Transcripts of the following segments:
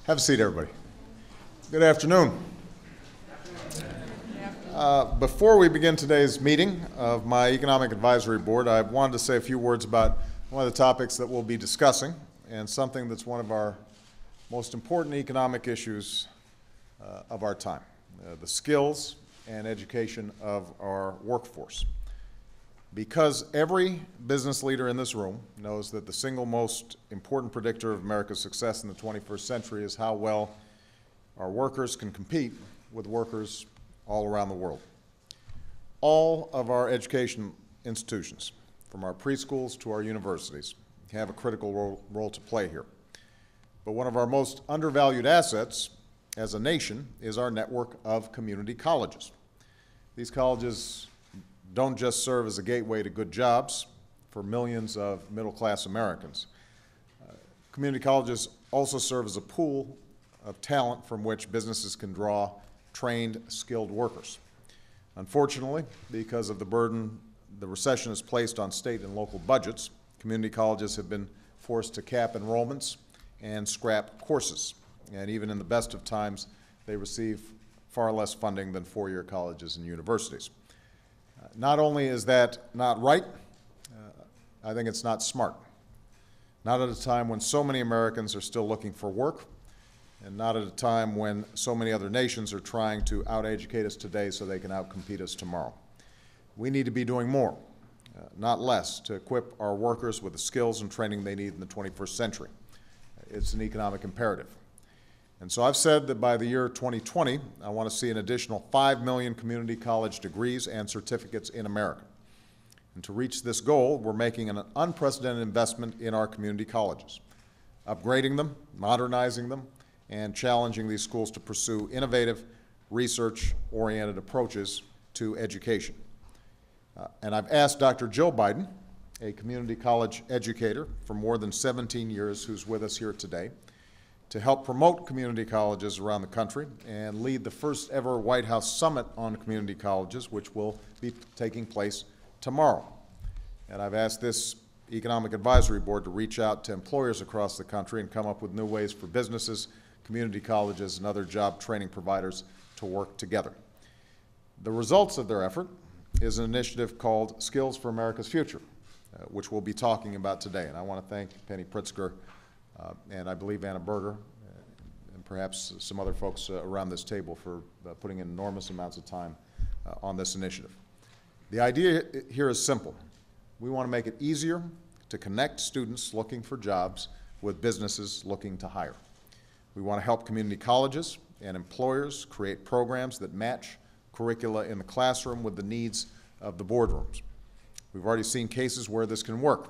Have a seat, everybody. Good afternoon. Before we begin today's meeting of my Economic Advisory Board, I wanted to say a few words about one of the topics that we'll be discussing and something that's one of our most important economic issues of our time, the skills and education of our workforce. Because every business leader in this room knows that the single most important predictor of America's success in the 21st century is how well our workers can compete with workers all around the world. All of our education institutions, from our preschools to our universities, have a critical role to play here. But one of our most undervalued assets as a nation is our network of community colleges. These colleges don't just serve as a gateway to good jobs for millions of middle-class Americans. Community colleges also serve as a pool of talent from which businesses can draw trained, skilled workers. Unfortunately, because of the burden the recession has placed on state and local budgets, community colleges have been forced to cap enrollments and scrap courses. And even in the best of times, they receive far less funding than four-year colleges and universities. Not only is that not right, I think it's not smart. Not at a time when so many Americans are still looking for work, and not at a time when so many other nations are trying to out-educate us today so they can out-compete us tomorrow. We need to be doing more, not less, to equip our workers with the skills and training they need in the 21st century. It's an economic imperative. And so I've said that by the year 2020, I want to see an additional 5 million community college degrees and certificates in America. And to reach this goal, we're making an unprecedented investment in our community colleges, upgrading them, modernizing them, and challenging these schools to pursue innovative, research-oriented approaches to education. And I've asked Dr. Jill Biden, a community college educator for more than 17 years who's with us here today, to help promote community colleges around the country and lead the first ever White House Summit on community colleges, which will be taking place tomorrow. And I've asked this Economic Advisory Board to reach out to employers across the country and come up with new ways for businesses, community colleges, and other job training providers to work together. The results of their effort is an initiative called Skills for America's Future, which we'll be talking about today. And I want to thank Penny Pritzker and I believe Anna Berger, and perhaps some other folks around this table for putting in enormous amounts of time on this initiative. The idea here is simple. We want to make it easier to connect students looking for jobs with businesses looking to hire. We want to help community colleges and employers create programs that match curricula in the classroom with the needs of the boardrooms. We've already seen cases where this can work.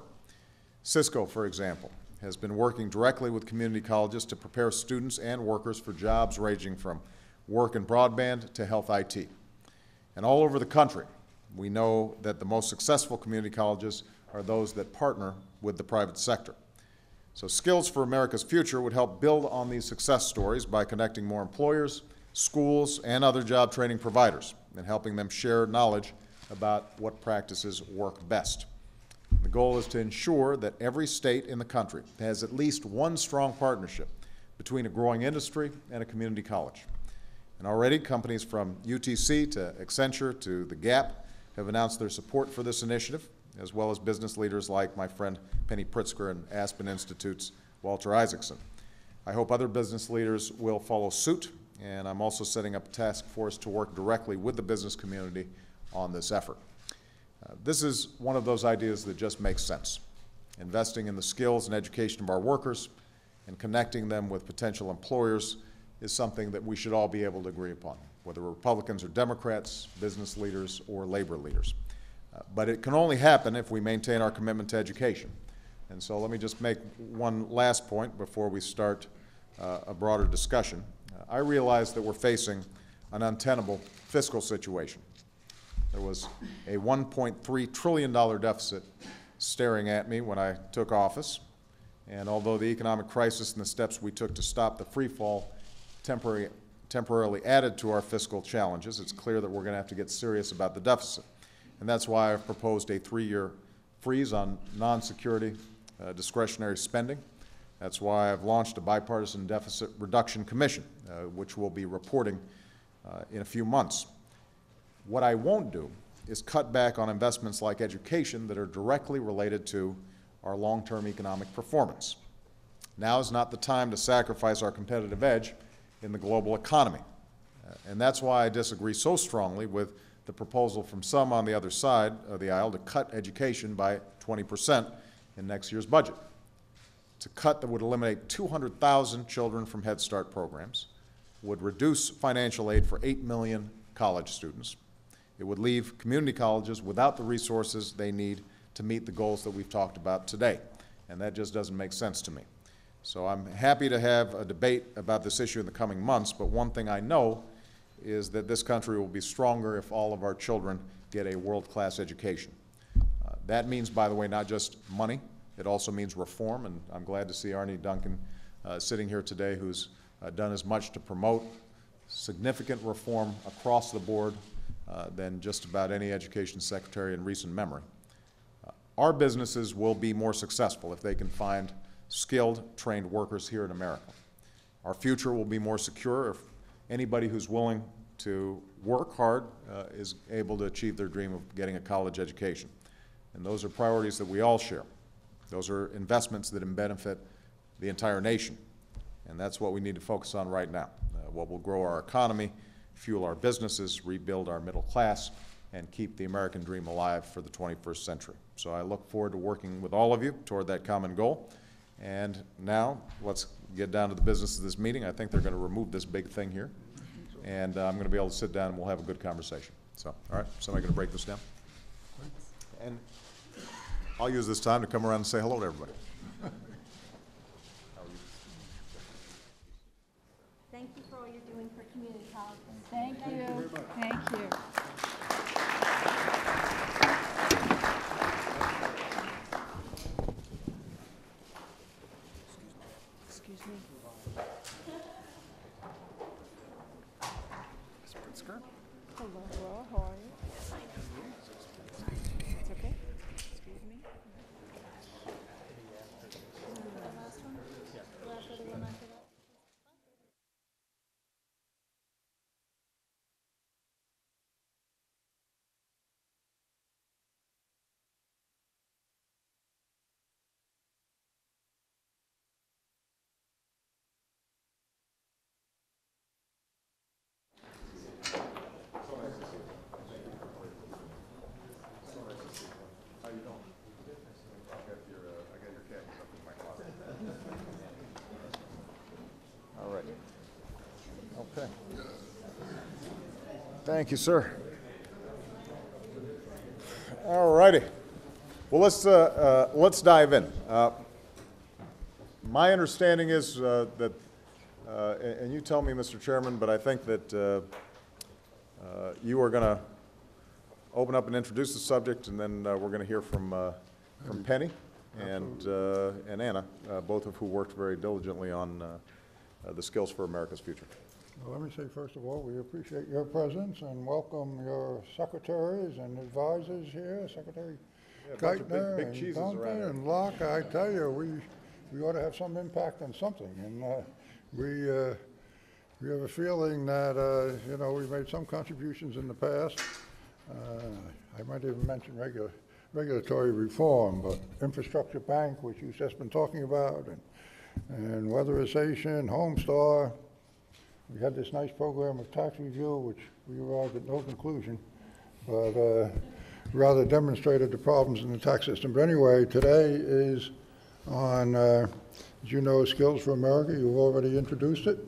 Cisco, for example, has been working directly with community colleges to prepare students and workers for jobs ranging from work in broadband to health IT. And all over the country, we know that the most successful community colleges are those that partner with the private sector. So Skills for America's Future would help build on these success stories by connecting more employers, schools, and other job training providers and helping them share knowledge about what practices work best. The goal is to ensure that every state in the country has at least one strong partnership between a growing industry and a community college. And already companies from UTC to Accenture to the Gap have announced their support for this initiative, as well as business leaders like my friend Penny Pritzker and Aspen Institute's Walter Isaacson. I hope other business leaders will follow suit, and I'm also setting up a task force to work directly with the business community on this effort. This is one of those ideas that just makes sense. Investing in the skills and education of our workers and connecting them with potential employers is something that we should all be able to agree upon, whether we're Republicans or Democrats, business leaders or labor leaders. But it can only happen if we maintain our commitment to education. And so let me just make one last point before we start a broader discussion. I realize that we're facing an untenable fiscal situation. There was a $1.3 trillion deficit staring at me when I took office, and although the economic crisis and the steps we took to stop the free fall temporarily added to our fiscal challenges, it's clear that we're going to have to get serious about the deficit. And that's why I've proposed a 3-year freeze on non-security discretionary spending, That's why I've launched a bipartisan deficit reduction commission, which will be reporting in a few months. What I won't do is cut back on investments like education that are directly related to our long-term economic performance. Now is not the time to sacrifice our competitive edge in the global economy. And that's why I disagree so strongly with the proposal from some on the other side of the aisle to cut education by 20% in next year's budget. It's a cut that would eliminate 200,000 children from Head Start programs, would reduce financial aid for 8 million college students. It would leave community colleges without the resources they need to meet the goals that we've talked about today. And that just doesn't make sense to me. So I'm happy to have a debate about this issue in the coming months, but one thing I know is that this country will be stronger if all of our children get a world-class education. That means, by the way, not just money. It also means reform, and I'm glad to see Arne Duncan sitting here today, who's done as much to promote significant reform across the board than just about any education secretary in recent memory. Our businesses will be more successful if they can find skilled, trained workers here in America. Our future will be more secure if anybody who's willing to work hard is able to achieve their dream of getting a college education. And those are priorities that we all share. Those are investments that benefit the entire nation. And that's what we need to focus on right now. What will grow our economy, fuel our businesses, rebuild our middle class, and keep the American dream alive for the 21st century. So I look forward to working with all of you toward that common goal. And now, let's get down to the business of this meeting. I think they're going to remove this big thing here. And I'm going to be able to sit down and we'll have a good conversation. So, all right, somebody going to break this down? And I'll use this time to come around and say hello to everybody. Thank you for all you're doing for community colleges. Thank you. Thank you. Excuse me. Hello, how are you? It's okay? Excuse me. The last one? The last other one after that? All right. Okay. Thank you, sir. All righty. Well, let's dive in. My understanding is that, and you tell me, Mr. Chairman, but I think that you are going to open up and introduce the subject, and then we're going to hear from Penny and Anna, both of who worked very diligently on the Skills for America's Future. Well, let me say, first of all, we appreciate your presence and welcome your secretaries and advisors here, Secretary Geithner and Duncan and Locke. I tell you, we ought to have some impact on something. And we have a feeling that, you know, we've made some contributions in the past. I might even mention regulatory reform, but infrastructure bank, which you've just been talking about, and weatherization, Homestar. We had this nice program of tax review, which we arrived at no conclusion, but rather demonstrated the problems in the tax system. But anyway, today is on, as you know, Skills for America. You've already introduced it.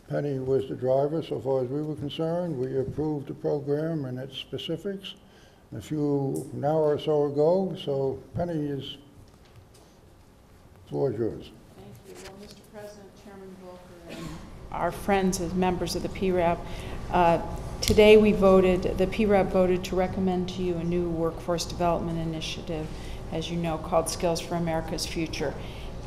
Penny was the driver so far as we were concerned. We approved the program and its specifics an hour or so ago. So Penny, the floor is yours. Thank you. Well, Mr. President, Chairman Volcker, and our friends as members of the PERAB, today the PERAB voted to recommend to you a new workforce development initiative, as you know, called Skills for America's Future.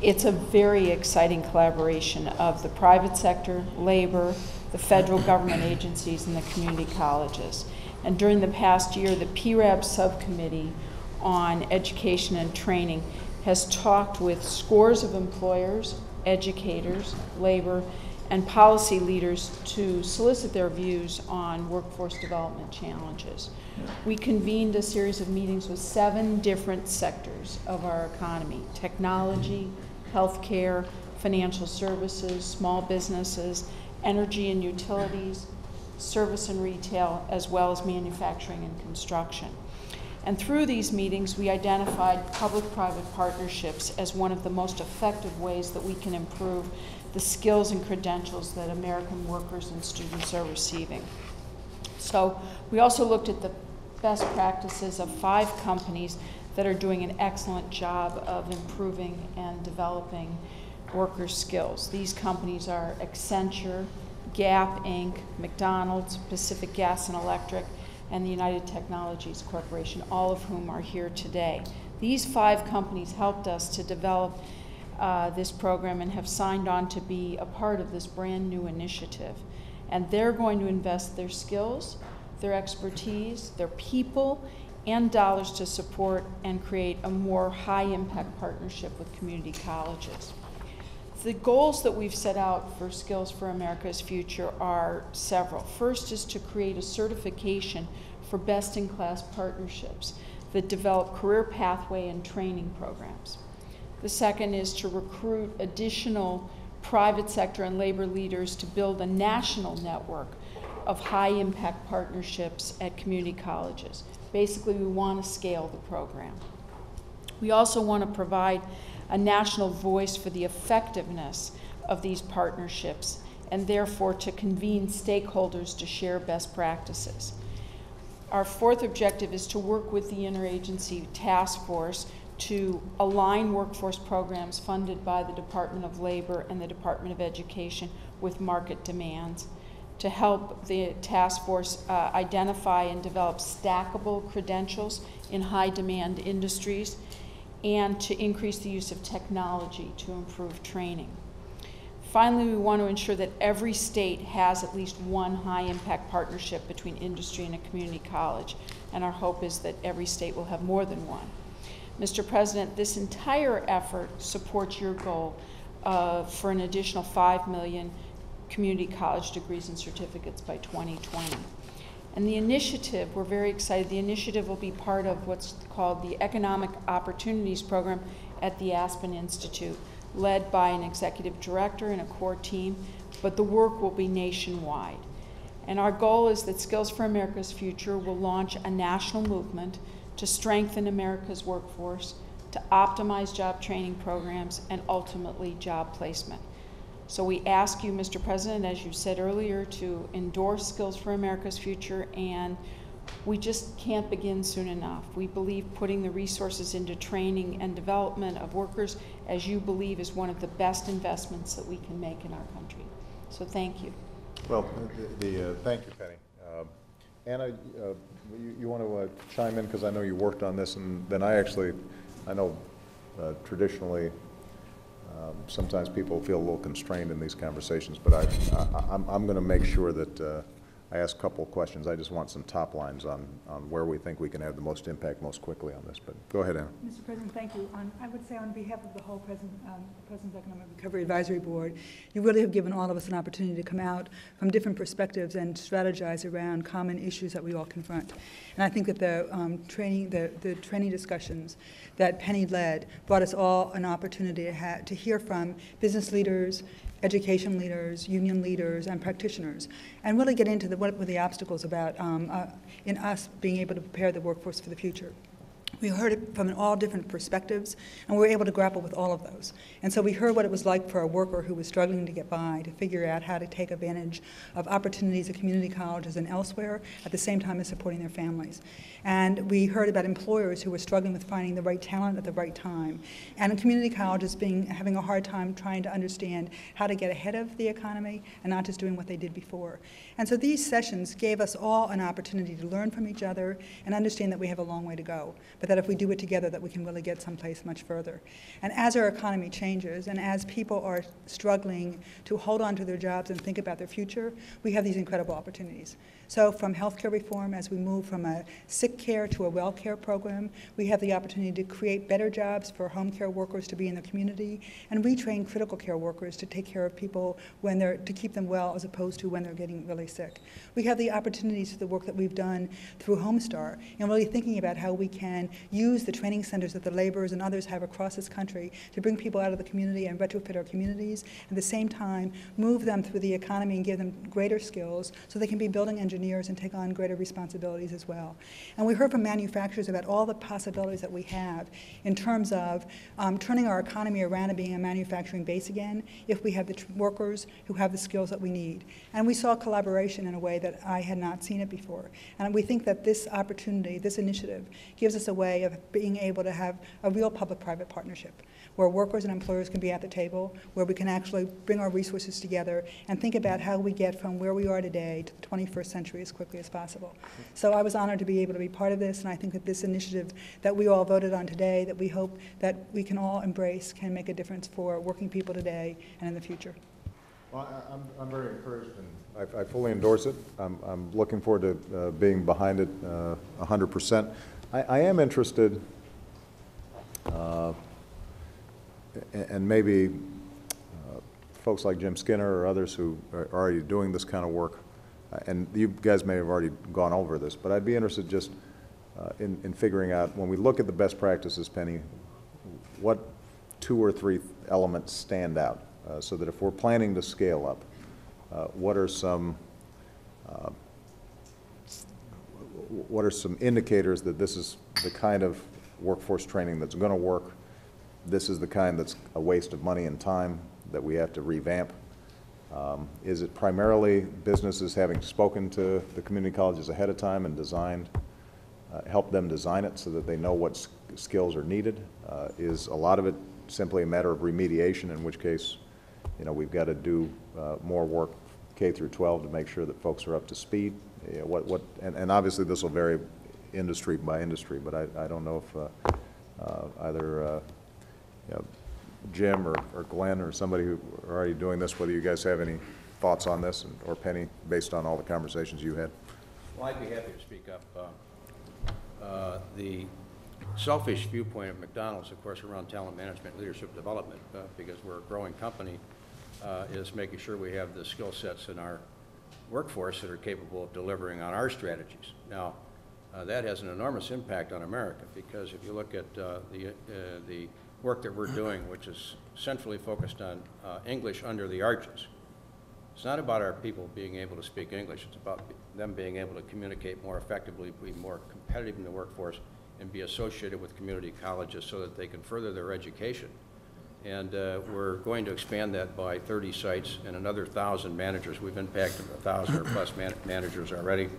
It's a very exciting collaboration of the private sector, labor, the federal government agencies, and the community colleges. And during the past year, the PERAB subcommittee on education and training has talked with scores of employers, educators, labor, and policy leaders to solicit their views on workforce development challenges. We convened a series of meetings with 7 different sectors of our economy: technology, healthcare, financial services, small businesses, energy and utilities, service and retail, as well as manufacturing and construction. And through these meetings, we identified public-private partnerships as one of the most effective ways that we can improve the skills and credentials that American workers and students are receiving. So we also looked at the best practices of 5 companies that are doing an excellent job of improving and developing workers' skills. These companies are Accenture, Gap Inc., McDonald's, Pacific Gas and Electric, and the United Technologies Corporation, all of whom are here today. These 5 companies helped us to develop this program and have signed on to be a part of this brand new initiative. And they're going to invest their skills, their expertise, their people, and dollars to support and create a more high-impact partnership with community colleges. The goals that we've set out for Skills for America's Future are several. First is to create a certification for best-in-class partnerships that develop career pathway and training programs. The second is to recruit additional private sector and labor leaders to build a national network of high-impact partnerships at community colleges. Basically, we want to scale the program. We also want to provide a national voice for the effectiveness of these partnerships, and therefore to convene stakeholders to share best practices. Our 4th objective is to work with the interagency task force to align workforce programs funded by the Department of Labor and the Department of Education with market demands, to help the task force identify and develop stackable credentials in high-demand industries, and to increase the use of technology to improve training. Finally, we want to ensure that every state has at least one high-impact partnership between industry and a community college, and our hope is that every state will have more than one. Mr. President, this entire effort supports your goal for an additional 5 million community college degrees and certificates by 2020. And the initiative, we're very excited, the initiative will be part of what's called the Economic Opportunities Program at the Aspen Institute, led by an executive director and a core team, but the work will be nationwide. And our goal is that Skills for America's Future will launch a national movement to strengthen America's workforce, to optimize job training programs, and ultimately job placement. So we ask you, Mr. President, as you said earlier, to endorse Skills for America's Future, and we just can't begin soon enough. We believe putting the resources into training and development of workers, as you believe, is one of the best investments that we can make in our country. So thank you. Well, thank you, Penny. Anna, you want to chime in, because I know you worked on this, and then I know traditionally sometimes people feel a little constrained in these conversations, but I'm going to make sure that I ask a couple of questions. I just want some top lines on where we think we can have the most impact most quickly on this. But go ahead, Anna. Mr. President, thank you. I would say on behalf of the whole President's Economic Recovery Advisory Board, you really have given all of us an opportunity to come out from different perspectives and strategize around common issues that we all confront. And I think that the training discussions that Penny led brought us all an opportunity to hear from business leaders, education leaders, union leaders, and practitioners, and really get into what were the obstacles about in us being able to prepare the workforce for the future. We heard it from all different perspectives, and we were able to grapple with all of those. And so we heard what it was like for a worker who was struggling to get by, to figure out how to take advantage of opportunities at community colleges and elsewhere, at the same time as supporting their families. And we heard about employers who were struggling with finding the right talent at the right time, and community colleges having a hard time trying to understand how to get ahead of the economy and not just doing what they did before. And so these sessions gave us all an opportunity to learn from each other and understand that we have a long way to go. But but that if we do it together, that we can really get someplace much further. And as our economy changes, and as people are struggling to hold on to their jobs and think about their future, we have these incredible opportunities. So from healthcare reform, as we move from a sick care to a well care program, we have the opportunity to create better jobs for home care workers to be in the community and retrain critical care workers to take care of people to keep them well as opposed to when they're getting really sick. We have the opportunities for the work that we've done through Homestar and really thinking about how we can use the training centers that the laborers and others have across this country to bring people out of the community and retrofit our communities, and at the same time move them through the economy and give them greater skills so they can be building engineers and take on greater responsibilities as well. And we heard from manufacturers about all the possibilities that we have in terms of turning our economy around and being a manufacturing base again if we have the workers who have the skills that we need. And we saw collaboration in a way that I had not seen it before. And we think that this opportunity, this initiative, gives us a way of being able to have a real public-private partnership where workers and employers can be at the table, where we can actually bring our resources together and think about how we get from where we are today to the 21st century as quickly as possible. So I was honored to be able to be part of this, and I think that this initiative that we all voted on today, that we hope that we can all embrace, can make a difference for working people today and in the future. Well, I'm very encouraged, and I fully endorse it. I'm looking forward to being behind it 100%. I am interested, and maybe folks like Jim Skinner or others who are already doing this kind of work, and you guys may have already gone over this, but I'd be interested just in figuring out, when we look at the best practices, Penny, what 2 or 3 elements stand out, so that if we're planning to scale up, what are some indicators that this is the kind of workforce training that's going to work? This is the kind that's a waste of money and time that we have to revamp. Is it primarily businesses having spoken to the community colleges ahead of time and designed, help them design it so that they know what skills are needed? Is a lot of it simply a matter of remediation, in which case, you know, we've got to do more work K through 12 to make sure that folks are up to speed? You know, and obviously this will vary industry by industry, but I don't know if either you know, Jim or Glenn or somebody who are already doing this, whether you guys have any thoughts on this, or Penny, based on all the conversations you had. Well, I'd be happy to speak up. The selfish viewpoint of McDonald's, of course, around talent management, leadership development, because we're a growing company, is making sure we have the skill sets in our workforce that are capable of delivering on our strategies. Now, that has an enormous impact on America, because if you look at the work that we're doing, which is centrally focused on English under the arches. It's not about our people being able to speak English. It's about them being able to communicate more effectively, be more competitive in the workforce, and be associated with community colleges so that they can further their education. And we're going to expand that by 30 sites and another 1,000 managers. We've impacted 1,000 or plus managers already.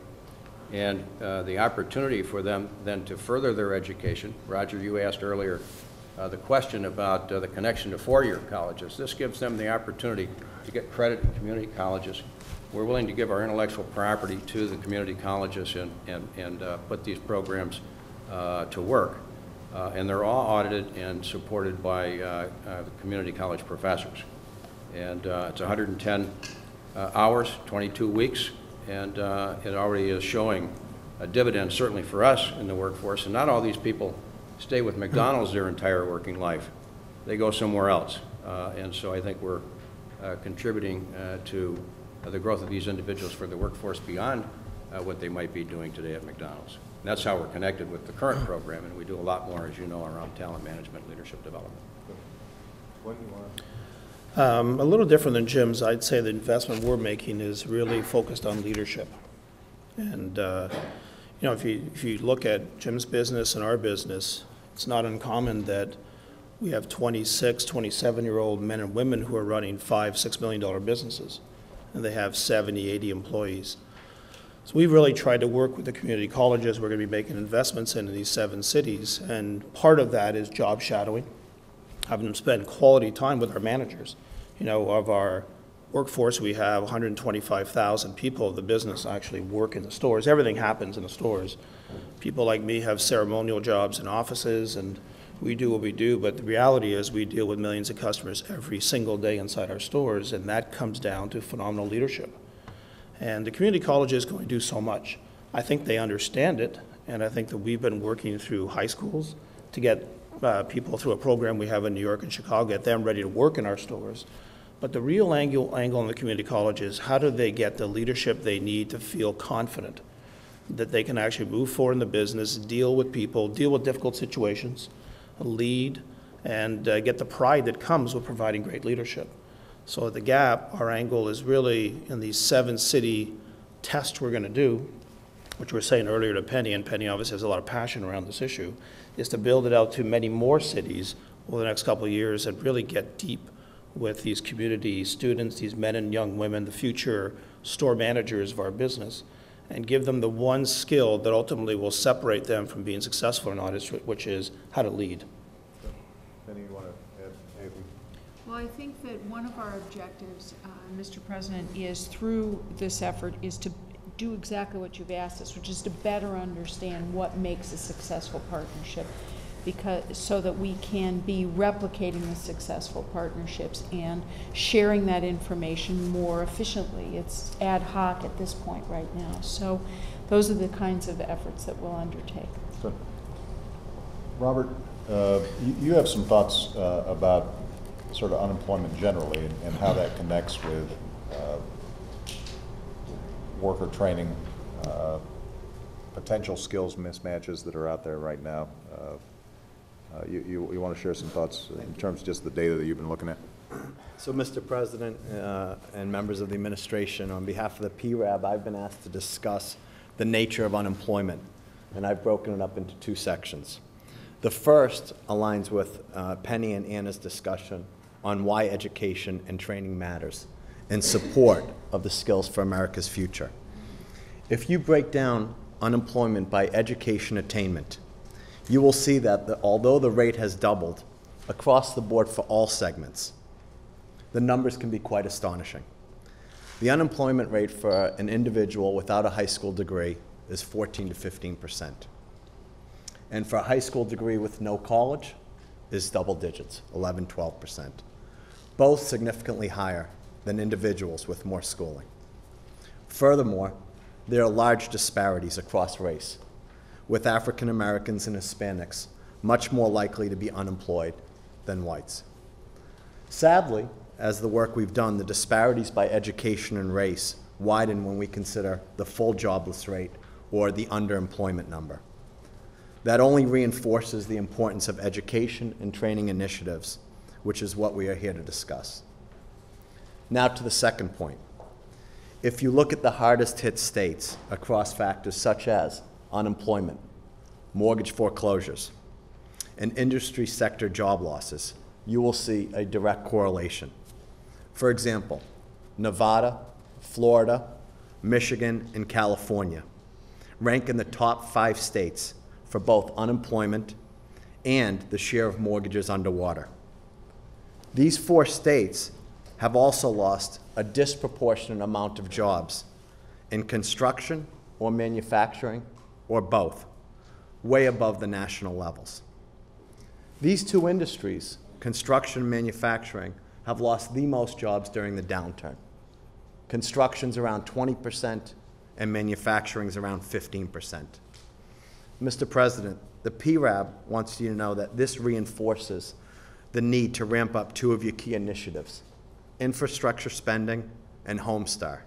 And the opportunity for them then to further their education. Roger, you asked earlier the question about the connection to four-year colleges. This gives them the opportunity to get credit in community colleges. We're willing to give our intellectual property to the community colleges and put these programs to work. And they're all audited and supported by the community college professors. And it's 110 hours, 22 weeks, and it already is showing a dividend, certainly for us in the workforce. And not all these people stay with McDonald's their entire working life. They go somewhere else. And so I think we're contributing to the growth of these individuals for the workforce beyond what they might be doing today at McDonald's. And that's how we're connected with the current program, and we do a lot more, as you know, around talent management, leadership development. What do you want? A little different than Jim's. I'd say the investment we're making is really focused on leadership. And you know, if you look at Jim's business and our business, it's not uncommon that we have 26, 27-year-old men and women who are running $5, $6 million businesses, and they have 70, 80 employees. So we've really tried to work with the community colleges we're going to be making investments in these 7 cities, and part of that is job shadowing, having them spend quality time with our managers, you know, of our workforce we have, 125,000 people of the business actually work in the stores. Everything happens in the stores. People like me have ceremonial jobs in offices, and we do what we do, but the reality is we deal with millions of customers every single day inside our stores, and that comes down to phenomenal leadership. And the community college is going to do so much. I think they understand it, and I think that we've been working through high schools to get people through a program we have in New York and Chicago, get them ready to work in our stores. But the real angle in the community college is how do they get the leadership they need to feel confident that they can actually move forward in the business, deal with people, deal with difficult situations, lead, and get the pride that comes with providing great leadership. So at the Gap, our angle is really in these 7-city tests we're going to do, which we were saying earlier to Penny, and Penny obviously has a lot of passion around this issue, is to build it out to many more cities over the next couple of years and really get deep with these community students, these men and young women, the future store managers of our business, and give them the one skill that ultimately will separate them from being successful or not, which is how to lead. Penny, you want to add anything? Well, I think that one of our objectives, Mr. President, is through this effort is to do exactly what you've asked us, which is to better understand what makes a successful partnership, so that we can be replicating the successful partnerships and sharing that information more efficiently. It's ad hoc at this point right now. So those are the kinds of efforts that we'll undertake. Good. Robert, you have some thoughts about sort of unemployment generally and how that connects with worker training, potential skills mismatches that are out there right now. You want to share some thoughts in terms of just the data that you've been looking at? So, Mr. President and members of the administration, on behalf of the PERAB, I've been asked to discuss the nature of unemployment, and I've broken it up into 2 sections. The first aligns with Penny and Anna's discussion on why education and training matters in support of the skills for America's future. If you break down unemployment by education attainment, you will see that although the rate has doubled across the board for all segments, the numbers can be quite astonishing. The unemployment rate for an individual without a high school degree is 14 to 15%. And for a high school degree with no college is double digits, 11, 12%. Both significantly higher than individuals with more schooling. Furthermore, there are large disparities across race, with African Americans and Hispanics much more likely to be unemployed than whites. Sadly, as the work we've done, the disparities by education and race widen when we consider the full jobless rate or the underemployment number. That only reinforces the importance of education and training initiatives, which is what we are here to discuss. Now to the second point. If you look at the hardest hit states across factors such as unemployment, mortgage foreclosures, and industry sector job losses, you will see a direct correlation. For example, Nevada, Florida, Michigan, and California rank in the top 5 states for both unemployment and the share of mortgages underwater. These 4 states have also lost a disproportionate amount of jobs in construction or manufacturing or both, way above the national levels. These 2 industries, construction and manufacturing, have lost the most jobs during the downturn. Construction's around 20% and manufacturing's around 15%. Mr. President, the PERAB wants you to know that this reinforces the need to ramp up 2 of your key initiatives, infrastructure spending and Homestar.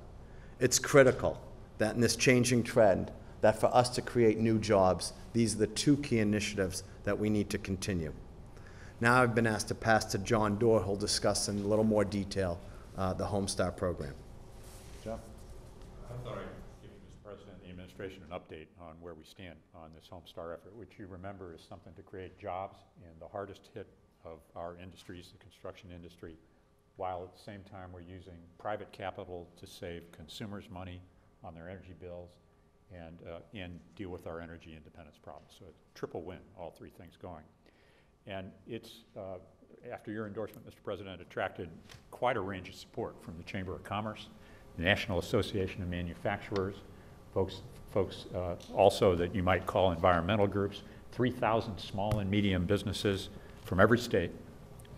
It's critical that in this changing trend, that for us to create new jobs, these are the 2 key initiatives that we need to continue. Now I've been asked to pass to John Doerr, who'll discuss in a little more detail the Homestar program. John? I thought I'd give you, Mr. President, and the administration an update on where we stand on this Homestar effort, which you remember is something to create jobs in the hardest hit of our industries, the construction industry, while at the same time we're using private capital to save consumers money on their energy bills and deal with our energy independence problems. So it's triple win, all 3 things going. And it's after your endorsement, Mr. President, attracted quite a range of support from the Chamber of Commerce, the National Association of Manufacturers, folks also that you might call environmental groups, 3,000 small and medium businesses from every state,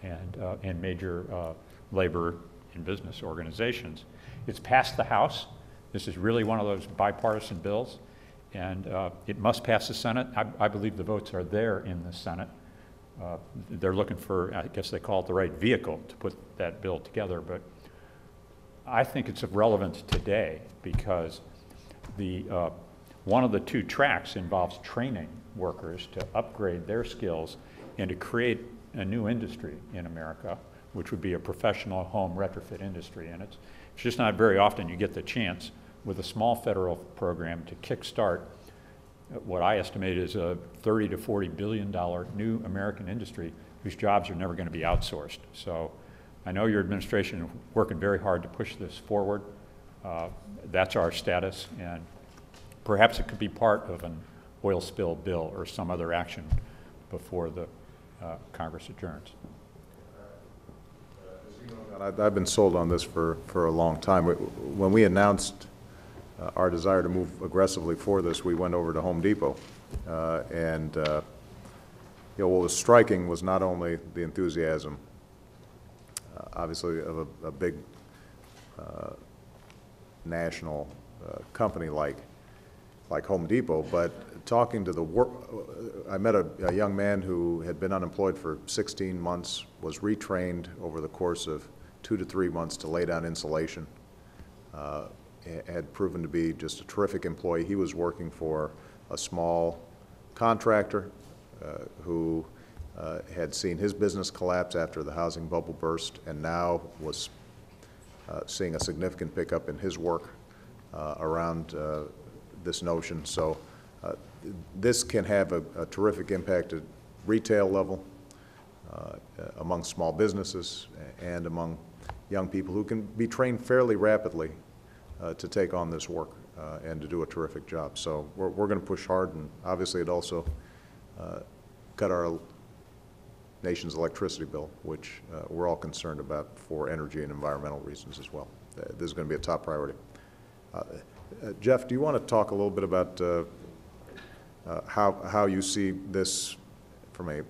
and major labor and business organizations. It's passed the House. This is really one of those bipartisan bills, and it must pass the Senate. I believe the votes are there in the Senate. They're looking for, I guess they call it the right vehicle to put that bill together, but I think it's of relevance today because one of the two tracks involves training workers to upgrade their skills and to create a new industry in America, which would be a professional home retrofit industry. And it's just not very often you get the chance with a small federal program to kickstart what I estimate is a $30 to $40 billion new American industry whose jobs are never going to be outsourced. So I know your administration is working very hard to push this forward. That's our status, and perhaps it could be part of an oil spill bill or some other action before the Congress adjourns. I've been sold on this for a long time. When we announced our desire to move aggressively for this, we went over to Home Depot, and what was striking was not only the enthusiasm, obviously, of a big national company like Home Depot, but talking to I met a young man who had been unemployed for 16 months, was retrained over the course of 2 to 3 months to lay down insulation, had proven to be just a terrific employee. He was working for a small contractor who had seen his business collapse after the housing bubble burst, and now was seeing a significant pickup in his work around this notion. So this can have a terrific impact at retail level, among small businesses and among young people who can be trained fairly rapidly to take on this work and to do a terrific job. So we're going to push hard, and obviously it also cut our nation's electricity bill, which we're all concerned about for energy and environmental reasons as well. This is going to be a top priority. Jeff, do you want to talk a little bit about how you see this from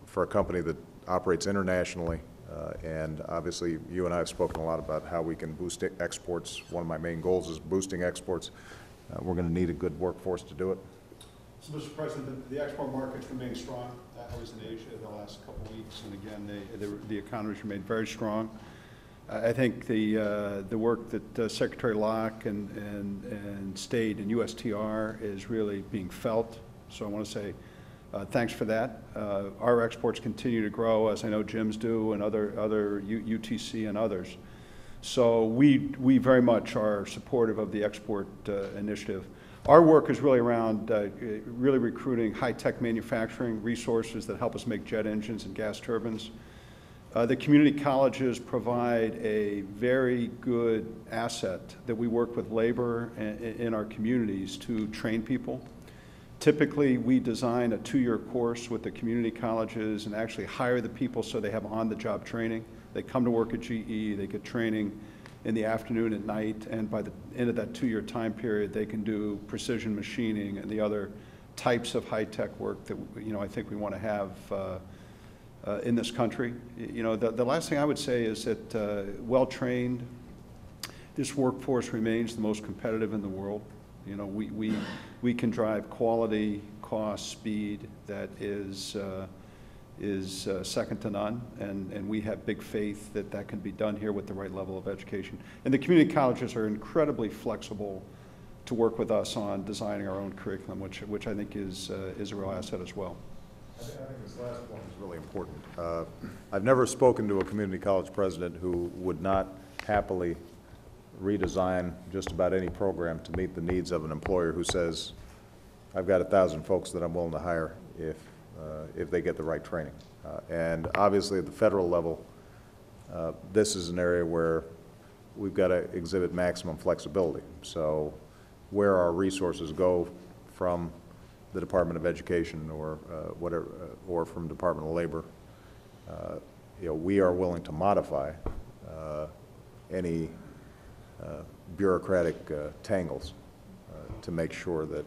for a company that operates internationally, and obviously you and I have spoken a lot about how we can boost exports. One of my main goals is boosting exports. We're going to need a good workforce to do it. So, Mr. President, the export markets remain strong. I was in Asia the last couple of weeks, and again, the economies remain very strong. I think the work that Secretary Locke and State and USTR is really being felt. So I want to say thanks for that. Our exports continue to grow, as I know Jim's do, and other UTC and others. So we very much are supportive of the export initiative. Our work is really around really recruiting high-tech manufacturing resources that help us make jet engines and gas turbines. The community colleges provide a very good asset that we work with labor in our communities to train people. Typically, we design a 2-year course with the community colleges and actually hire the people so they have on-the-job training. They come to work at GE, they get training in the afternoon and night, and by the end of that 2-year time period, they can do precision machining and the other types of high-tech work that I think we want to have in this country. The last thing I would say is that well-trained, this workforce remains the most competitive in the world. We can drive quality, cost, speed that is second to none, and we have big faith that that can be done here with the right level of education. And the community colleges are incredibly flexible to work with us on designing our own curriculum, which I think is a real asset as well. I think this last point is really important. I've never spoken to a community college president who would not happily redesign just about any program to meet the needs of an employer who says, I've got 1,000 folks that I'm willing to hire if they get the right training. And obviously at the federal level, this is an area where we've got to exhibit maximum flexibility. So where our resources go from the Department of Education or whatever, or from Department of Labor, we are willing to modify any bureaucratic tangles to make sure that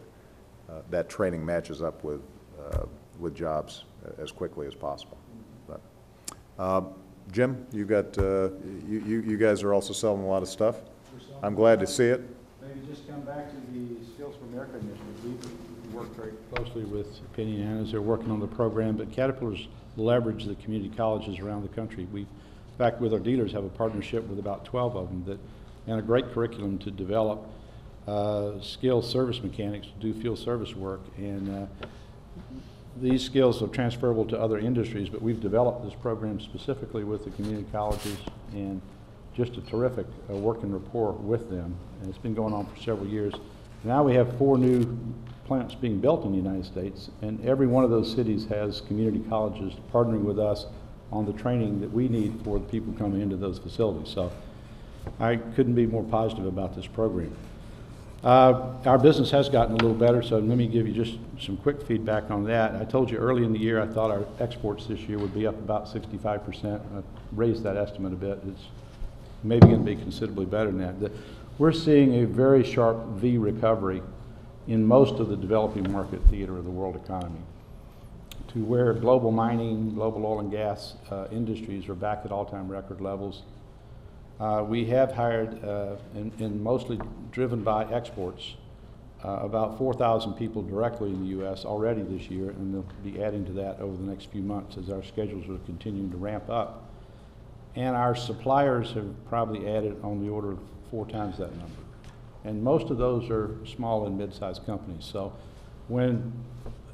that training matches up with jobs as quickly as possible. But, Jim, you got you guys are also selling a lot of stuff. I'm glad to see it. Maybe just come back to the Skills for America initiative. We work very closely with Penny and Ann as they're working on the program, but Caterpillar's leverage the community colleges around the country. We, in fact, with our dealers, have a partnership with about 12 of them and a great curriculum to develop skilled service mechanics to do field service work. And these skills are transferable to other industries, but we've developed this program specifically with the community colleges, and just a terrific working rapport with them. And it's been going on for several years. Now we have 4 new plants being built in the United States, and every one of those cities has community colleges partnering with us on the training that we need for the people coming into those facilities. So I couldn't be more positive about this program. Our business has gotten a little better, so let me give you just some quick feedback on that. I told you early in the year I thought our exports this year would be up about 65%. I raised that estimate a bit. It's maybe going to be considerably better than that. We're seeing a very sharp V recovery in most of the developing market theater of the world economy, to where global mining, global oil and gas industries are back at all-time record levels. We have hired, and mostly driven by exports, about 4,000 people directly in the U.S. already this year, and they'll be adding to that over the next few months as our schedules are continuing to ramp up. And our suppliers have probably added on the order of 4 times that number. And most of those are small and mid-sized companies. So when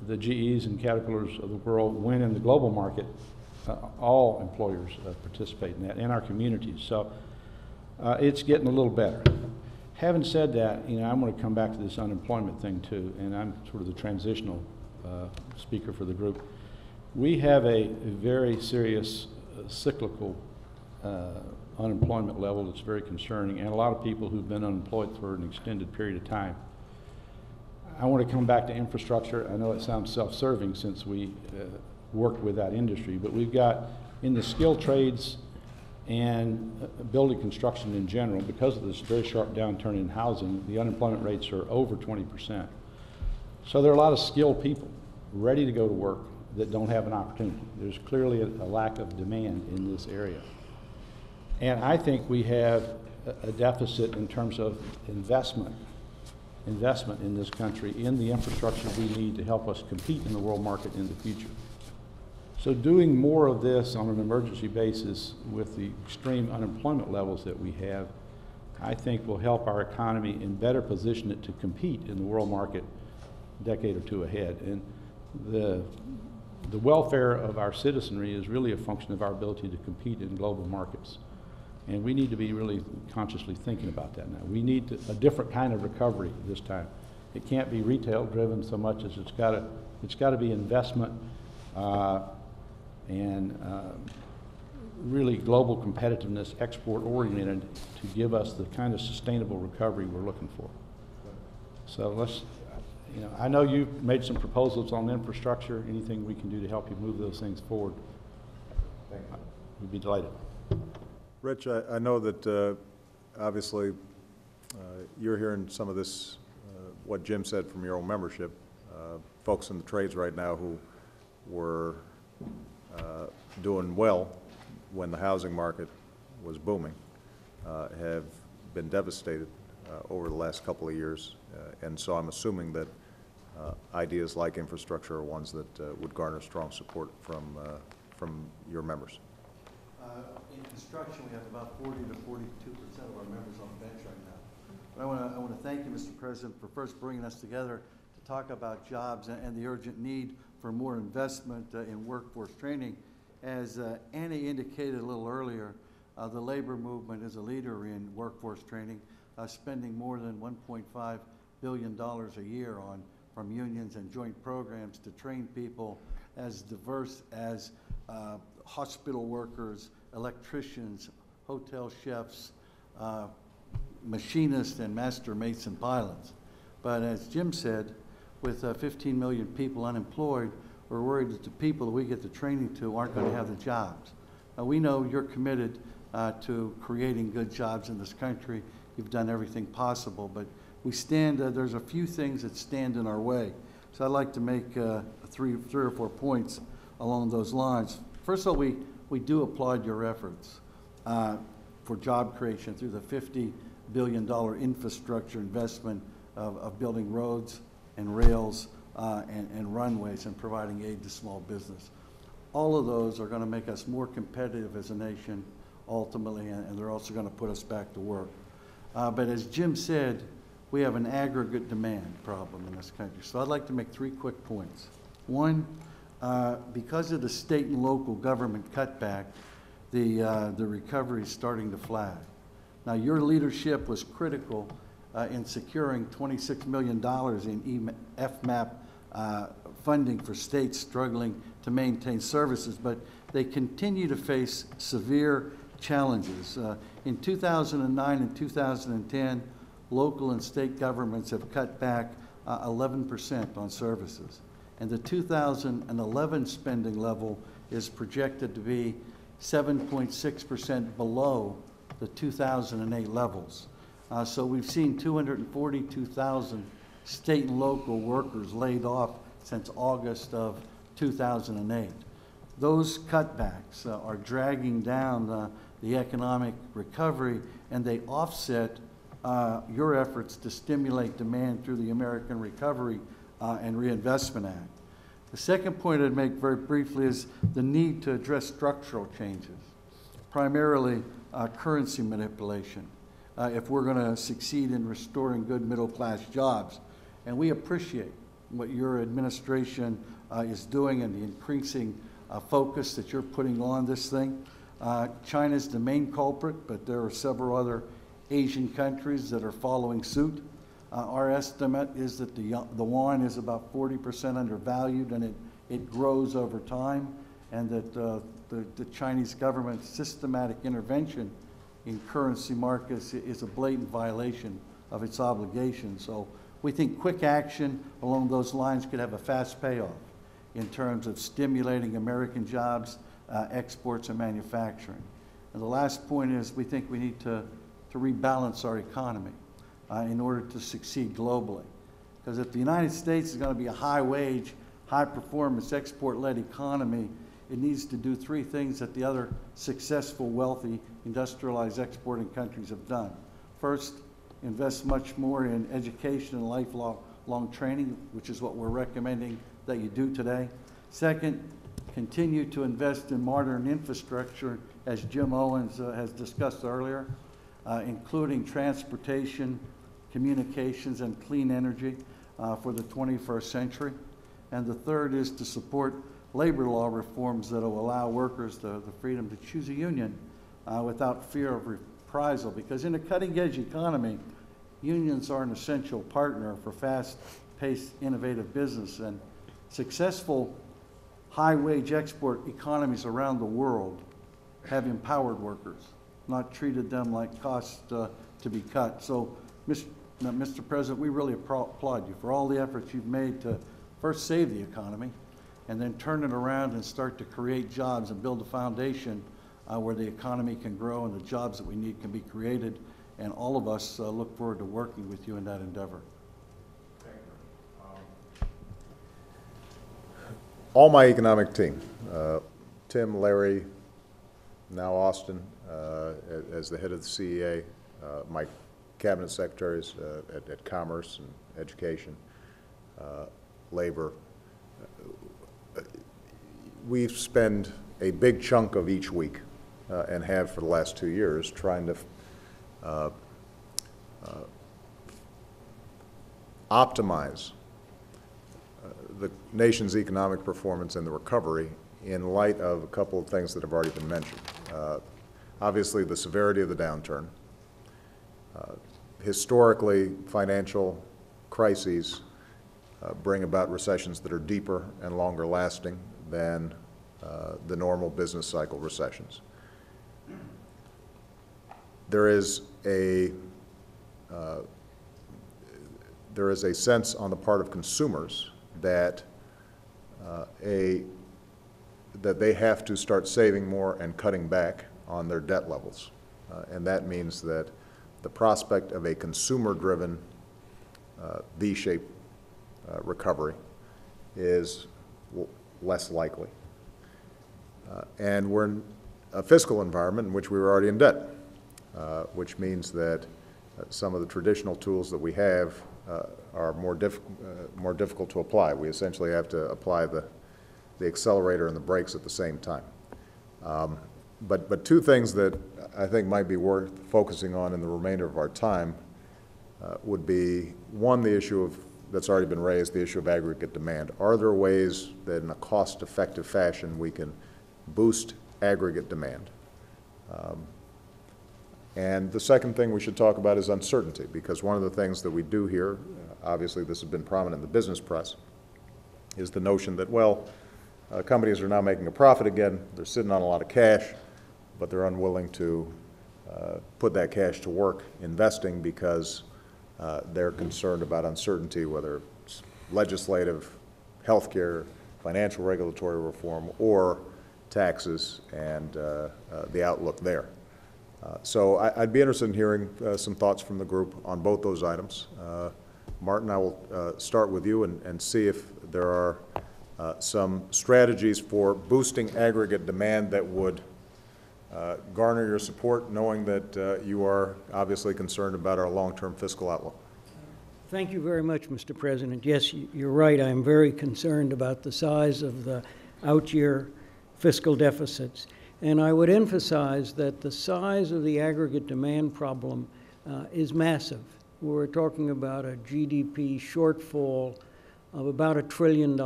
the GEs and Caterpillars of the world win in the global market, all employers participate in that, in our communities. So it's getting a little better. Having said that, I'm going to come back to this unemployment thing too, and I'm sort of the transitional speaker for the group. We have a very serious cyclical unemployment level that's very concerning, and a lot of people who've been unemployed for an extended period of time. I want to come back to infrastructure. I know it sounds self-serving since we worked with that industry, but we've got in the skilled trades and building construction in general, because of this very sharp downturn in housing, the unemployment rates are over 20%. So there are a lot of skilled people ready to go to work that don't have an opportunity. There's clearly a lack of demand in this area. And I think we have a deficit in terms of investment in this country in the infrastructure we need to help us compete in the world market in the future. So doing more of this on an emergency basis with the extreme unemployment levels that we have, I think will help our economy and better position it to compete in the world market a decade or 2 ahead. And the welfare of our citizenry is really a function of our ability to compete in global markets. And we need to be really consciously thinking about that now. We need a different kind of recovery this time. It can't be retail driven so much as it's got to be investment and really global competitiveness, export oriented, to give us the kind of sustainable recovery we're looking for. So let's, I know you've made some proposals on infrastructure. Anything we can do to help you move those things forward, we'd be delighted. Rich, I know that obviously you're hearing some of this, what Jim said from your own membership. Folks in the trades right now who were doing well when the housing market was booming have been devastated over the last couple of years. And so I'm assuming that ideas like infrastructure are ones that would garner strong support from your members. In construction, we have about 40 to 42% of our members on the bench right now. But I want to thank you, Mr. President, for first bringing us together to talk about jobs and the urgent need for more investment in workforce training. As Annie indicated a little earlier, the labor movement is a leader in workforce training, spending more than $1.5 billion a year from unions and joint programs to train people as diverse as hospital workers, electricians, hotel chefs, machinists, and master mason pilots. But as Jim said, with 15 million people unemployed, we're worried that the people that we get the training to aren't going to have the jobs. We know you're committed to creating good jobs in this country. You've done everything possible, but there's a few things that stand in our way. So I'd like to make three or four points along those lines. First of all, we do applaud your efforts for job creation through the $50 billion infrastructure investment of building roads and rails and runways and providing aid to small business. All of those are going to make us more competitive as a nation ultimately, and they're also going to put us back to work. But as Jim said, we have an aggregate demand problem in this country. So I'd like to make three quick points. One, because of the state and local government cutback, the recovery is starting to flag. Now, your leadership was critical in securing $26 million in FMAP funding for states struggling to maintain services, but they continue to face severe challenges. In 2009 and 2010, local and state governments have cut back 11% on services. And the 2011 spending level is projected to be 7.6% below the 2008 levels. So we've seen 242,000 state and local workers laid off since August of 2008. Those cutbacks are dragging down the economic recovery, and they offset your efforts to stimulate demand through the American Recovery and Reinvestment Act. The second point I'd make very briefly is the need to address structural changes, primarily currency manipulation, if we're going to succeed in restoring good middle-class jobs. And we appreciate what your administration is doing and the increasing focus that you're putting on this thing. China's the main culprit, but there are several other Asian countries that are following suit. Our estimate is that the yuan is about 40% undervalued, and it grows over time, and that the Chinese government's systematic intervention in currency markets is a blatant violation of its obligations. So we think quick action along those lines could have a fast payoff in terms of stimulating American jobs, exports, and manufacturing. And the last point is we think we need to rebalance our economy in order to succeed globally. Because if the United States is going to be a high-wage, high-performance, export-led economy, it needs to do three things that the other successful, wealthy, industrialized exporting countries have done. First, invest much more in education and lifelong training, which is what we're recommending that you do today. Second, continue to invest in modern infrastructure, as Jim Owens has discussed earlier, including transportation, communications, and clean energy for the 21st century. And the third is to support labor law reforms that will allow workers the freedom to choose a union without fear of reprisal. Because in a cutting-edge economy, unions are an essential partner for fast-paced, innovative business. And successful high-wage export economies around the world have empowered workers, not treated them like costs to be cut. So, Mr. President, we really applaud you for all the efforts you've made to first save the economy and then turn it around and start to create jobs and build a foundation where the economy can grow and the jobs that we need can be created. And all of us look forward to working with you in that endeavor. All my economic team, Tim, Larry, now Austin, as the head of the CEA, my cabinet secretaries at Commerce and Education, Labor. We spend a big chunk of each week, and have for the last 2 years, trying to optimize the nation's economic performance and the recovery in light of a couple of things that have already been mentioned. Obviously, the severity of the downturn. Historically, financial crises bring about recessions that are deeper and longer lasting than the normal business cycle recessions. There is a sense on the part of consumers that that they have to start saving more and cutting back on their debt levels. And that means that the prospect of a consumer-driven V-shaped recovery is less likely. And we're in a fiscal environment in which we were already in debt, which means that some of the traditional tools that we have are more difficult to apply. We essentially have to apply the accelerator and the brakes at the same time. But two things that I think might be worth focusing on in the remainder of our time would be, one, the issue that's already been raised, the issue of aggregate demand. Are there ways that in a cost-effective fashion we can boost aggregate demand? And the second thing we should talk about is uncertainty, because one of the things that we do here, obviously this has been prominent in the business press, is the notion that, well, companies are now making a profit again, they're sitting on a lot of cash, but they're unwilling to put that cash to work investing because they're concerned about uncertainty, whether it's legislative, healthcare, financial regulatory reform, or taxes and the outlook there. So I'd be interested in hearing some thoughts from the group on both those items. Martin, I will start with you and see if there are some strategies for boosting aggregate demand that would garner your support, knowing that you are obviously concerned about our long-term fiscal outlook. Thank you very much, Mr. President. Yes, you're right. I am very concerned about the size of the out-year fiscal deficits. And I would emphasize that the size of the aggregate demand problem is massive. We're talking about a GDP shortfall of about $1 trillion,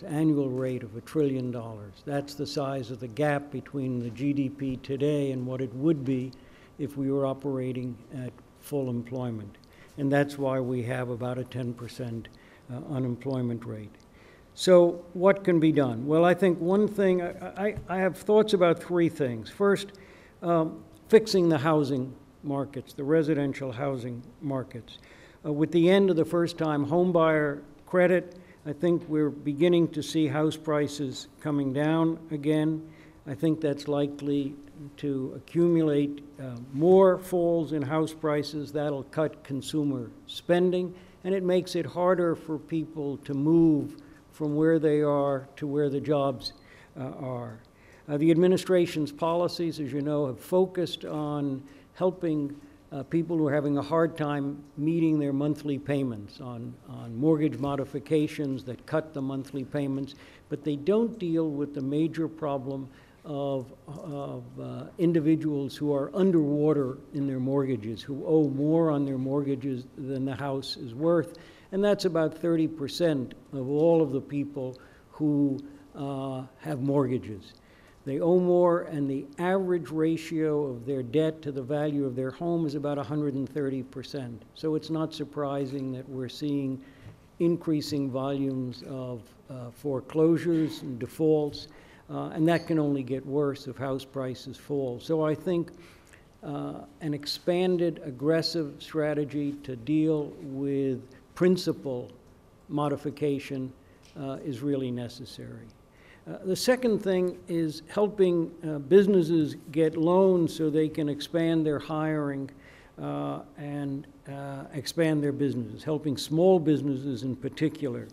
annual rate of $1 trillion. That's the size of the gap between the GDP today and what it would be if we were operating at full employment. And that's why we have about a 10% unemployment rate. So what can be done? Well, I think one thing, I have thoughts about three things. First, fixing the housing markets, the residential housing markets. With the end of the first-time homebuyer credit, I think we're beginning to see house prices coming down again. I think that's likely to accumulate more falls in house prices. That'll cut consumer spending, and it makes it harder for people to move from where they are to where the jobs are. The administration's policies, as you know, have focused on helping people who are having a hard time meeting their monthly payments, on mortgage modifications that cut the monthly payments, but they don't deal with the major problem of individuals who are underwater in their mortgages, who owe more on their mortgages than the house is worth. And that's about 30% of all of the people who have mortgages. They owe more, and the average ratio of their debt to the value of their home is about 130%. So it's not surprising that we're seeing increasing volumes of foreclosures and defaults, and that can only get worse if house prices fall. So I think an expanded, aggressive strategy to deal with principal modification is really necessary. The second thing is helping businesses get loans so they can expand their hiring and expand their businesses, helping small businesses in particular.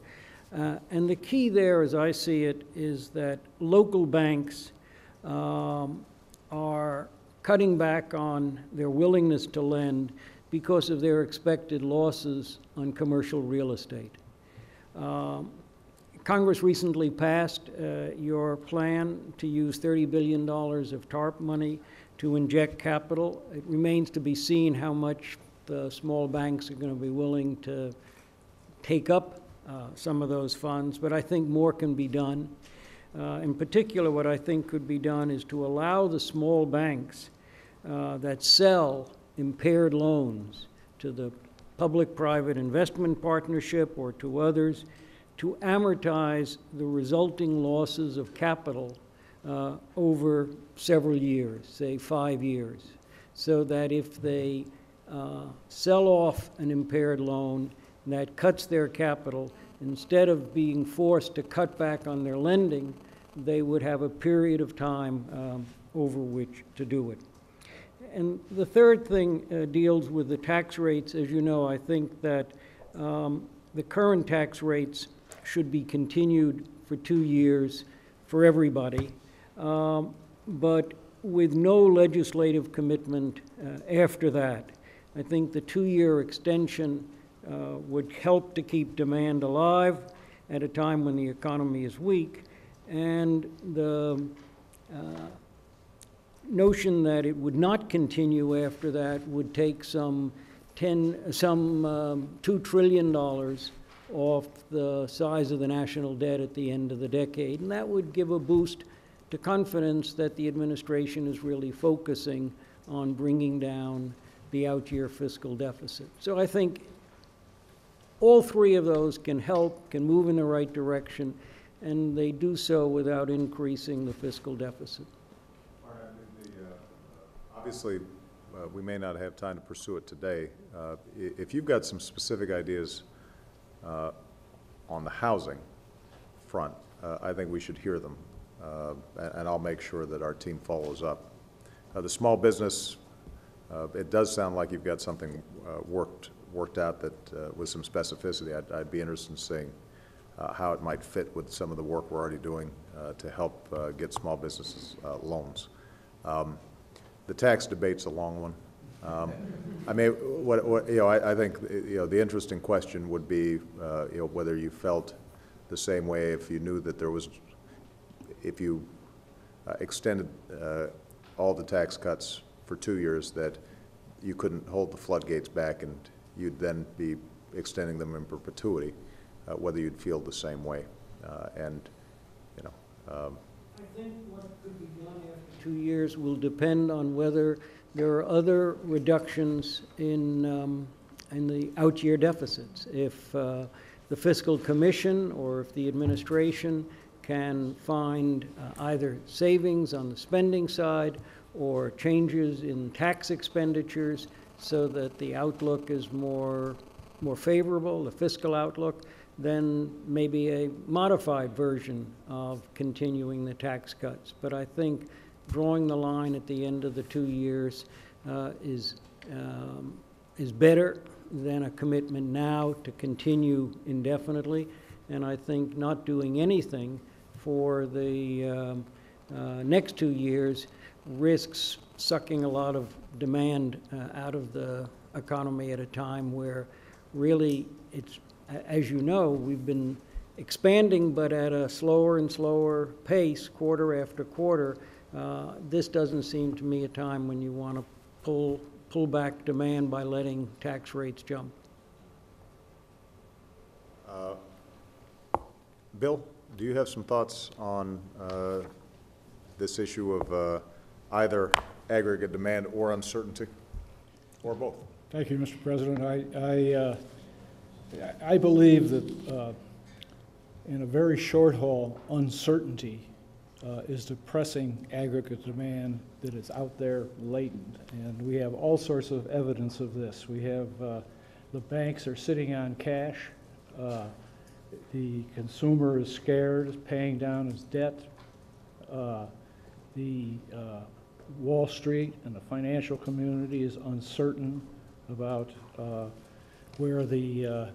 And the key there, as I see it, is that local banks are cutting back on their willingness to lend because of their expected losses on commercial real estate. Congress recently passed your plan to use $30 billion of TARP money to inject capital. It remains to be seen how much the small banks are going to be willing to take up some of those funds, but I think more can be done. In particular, what I think could be done is to allow the small banks that sell impaired loans to the public-private investment partnership or to others to amortize the resulting losses of capital over several years, say 5 years, so that if they sell off an impaired loan that cuts their capital, instead of being forced to cut back on their lending, they would have a period of time over which to do it. And the third thing deals with the tax rates. As you know, I think that the current tax rates should be continued for 2 years for everybody, but with no legislative commitment after that. I think the 2-year extension would help to keep demand alive at a time when the economy is weak, and the notion that it would not continue after that would take some $2 trillion off the size of the national debt at the end of the decade, and that would give a boost to confidence that the administration is really focusing on bringing down the out-year fiscal deficit. So I think all three of those can help, can move in the right direction, and they do so without increasing the fiscal deficit. Obviously, we may not have time to pursue it today. If you've got some specific ideas on the housing front, I think we should hear them, and I'll make sure that our team follows up. The small business, it does sound like you've got something worked out that with some specificity. I'd be interested in seeing how it might fit with some of the work we're already doing to help get small businesses loans. The tax debate's a long one. I mean, I think the interesting question would be whether you felt the same way if you knew that if you extended all the tax cuts for 2 years, that you couldn't hold the floodgates back and you'd then be extending them in perpetuity, whether you'd feel the same way. I think what could be done after 2 years will depend on whether there are other reductions in the out-year deficits. If the Fiscal Commission or if the administration can find either savings on the spending side or changes in tax expenditures so that the outlook is more favorable, the fiscal outlook, then maybe a modified version of continuing the tax cuts. But I think drawing the line at the end of the 2 years is better than a commitment now to continue indefinitely. And I think not doing anything for the next 2 years risks sucking a lot of demand out of the economy at a time where really it's, as you know, we've been expanding but at a slower and slower pace quarter after quarter. This doesn't seem to me a time when you want to pull back demand by letting tax rates jump. Bill, do you have some thoughts on this issue of either aggregate demand or uncertainty, or both? Thank you, Mr. President. I believe that in a very short haul, uncertainty is depressing aggregate demand that is out there latent. And we have all sorts of evidence of this. We have the banks are sitting on cash. The consumer is scared, is paying down his debt. The Wall Street and the financial community is uncertain about where the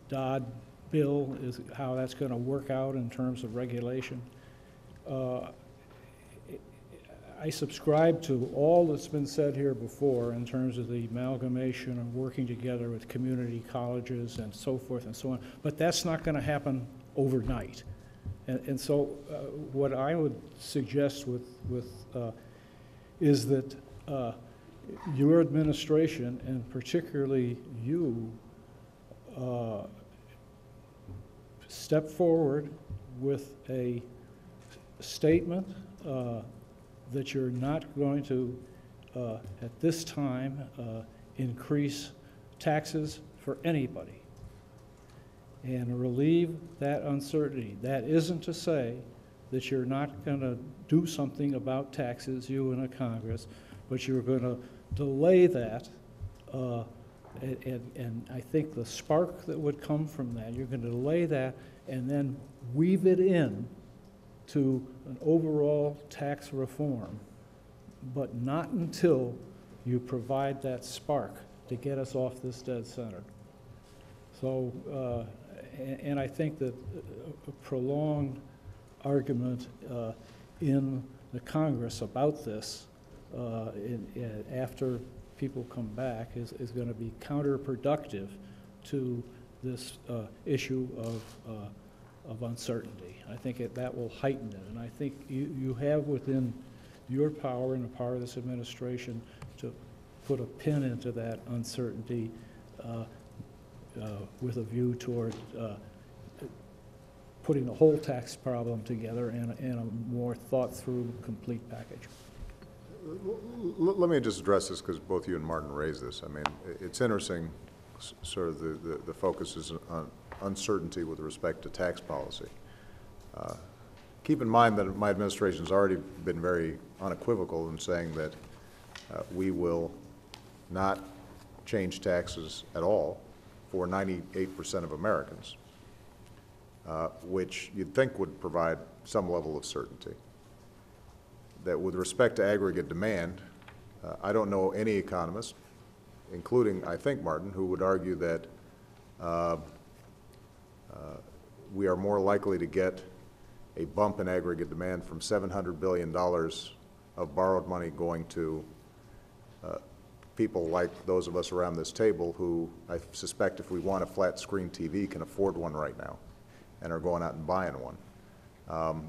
Dodd bill is, how that's going to work out in terms of regulation. I subscribe to all that's been said here before in terms of the amalgamation and working together with community colleges and so forth and so on, but that's not going to happen overnight. And so what I would suggest is that your administration, and particularly you, step forward with a statement that you're not going to, at this time, increase taxes for anybody, and relieve that uncertainty. That isn't to say that you're not going to do something about taxes, you and the Congress, but you're going to delay that And I think the spark that would come from that, you're going to delay that and then weave it in to an overall tax reform, but not until you provide that spark to get us off this dead center. So, and I think that a prolonged argument in the Congress about this after people come back is going to be counterproductive to this issue of uncertainty. I think that will heighten it, and I think you have within your power and the power of this administration to put a pin into that uncertainty with a view toward putting the whole tax problem together in a more thought-through, complete package. Let me just address this because both you and Martin raised this. I mean, it's interesting, sort of the focus is on uncertainty with respect to tax policy. Keep in mind that my administration has already been very unequivocal in saying that we will not change taxes at all for 98% of Americans, which you'd think would provide some level of certainty. That with respect to aggregate demand, I don't know any economist, including, I think, Martin, who would argue that we are more likely to get a bump in aggregate demand from $700 billion of borrowed money going to people like those of us around this table who I suspect if we want a flat screen TV can afford one right now and are going out and buying one.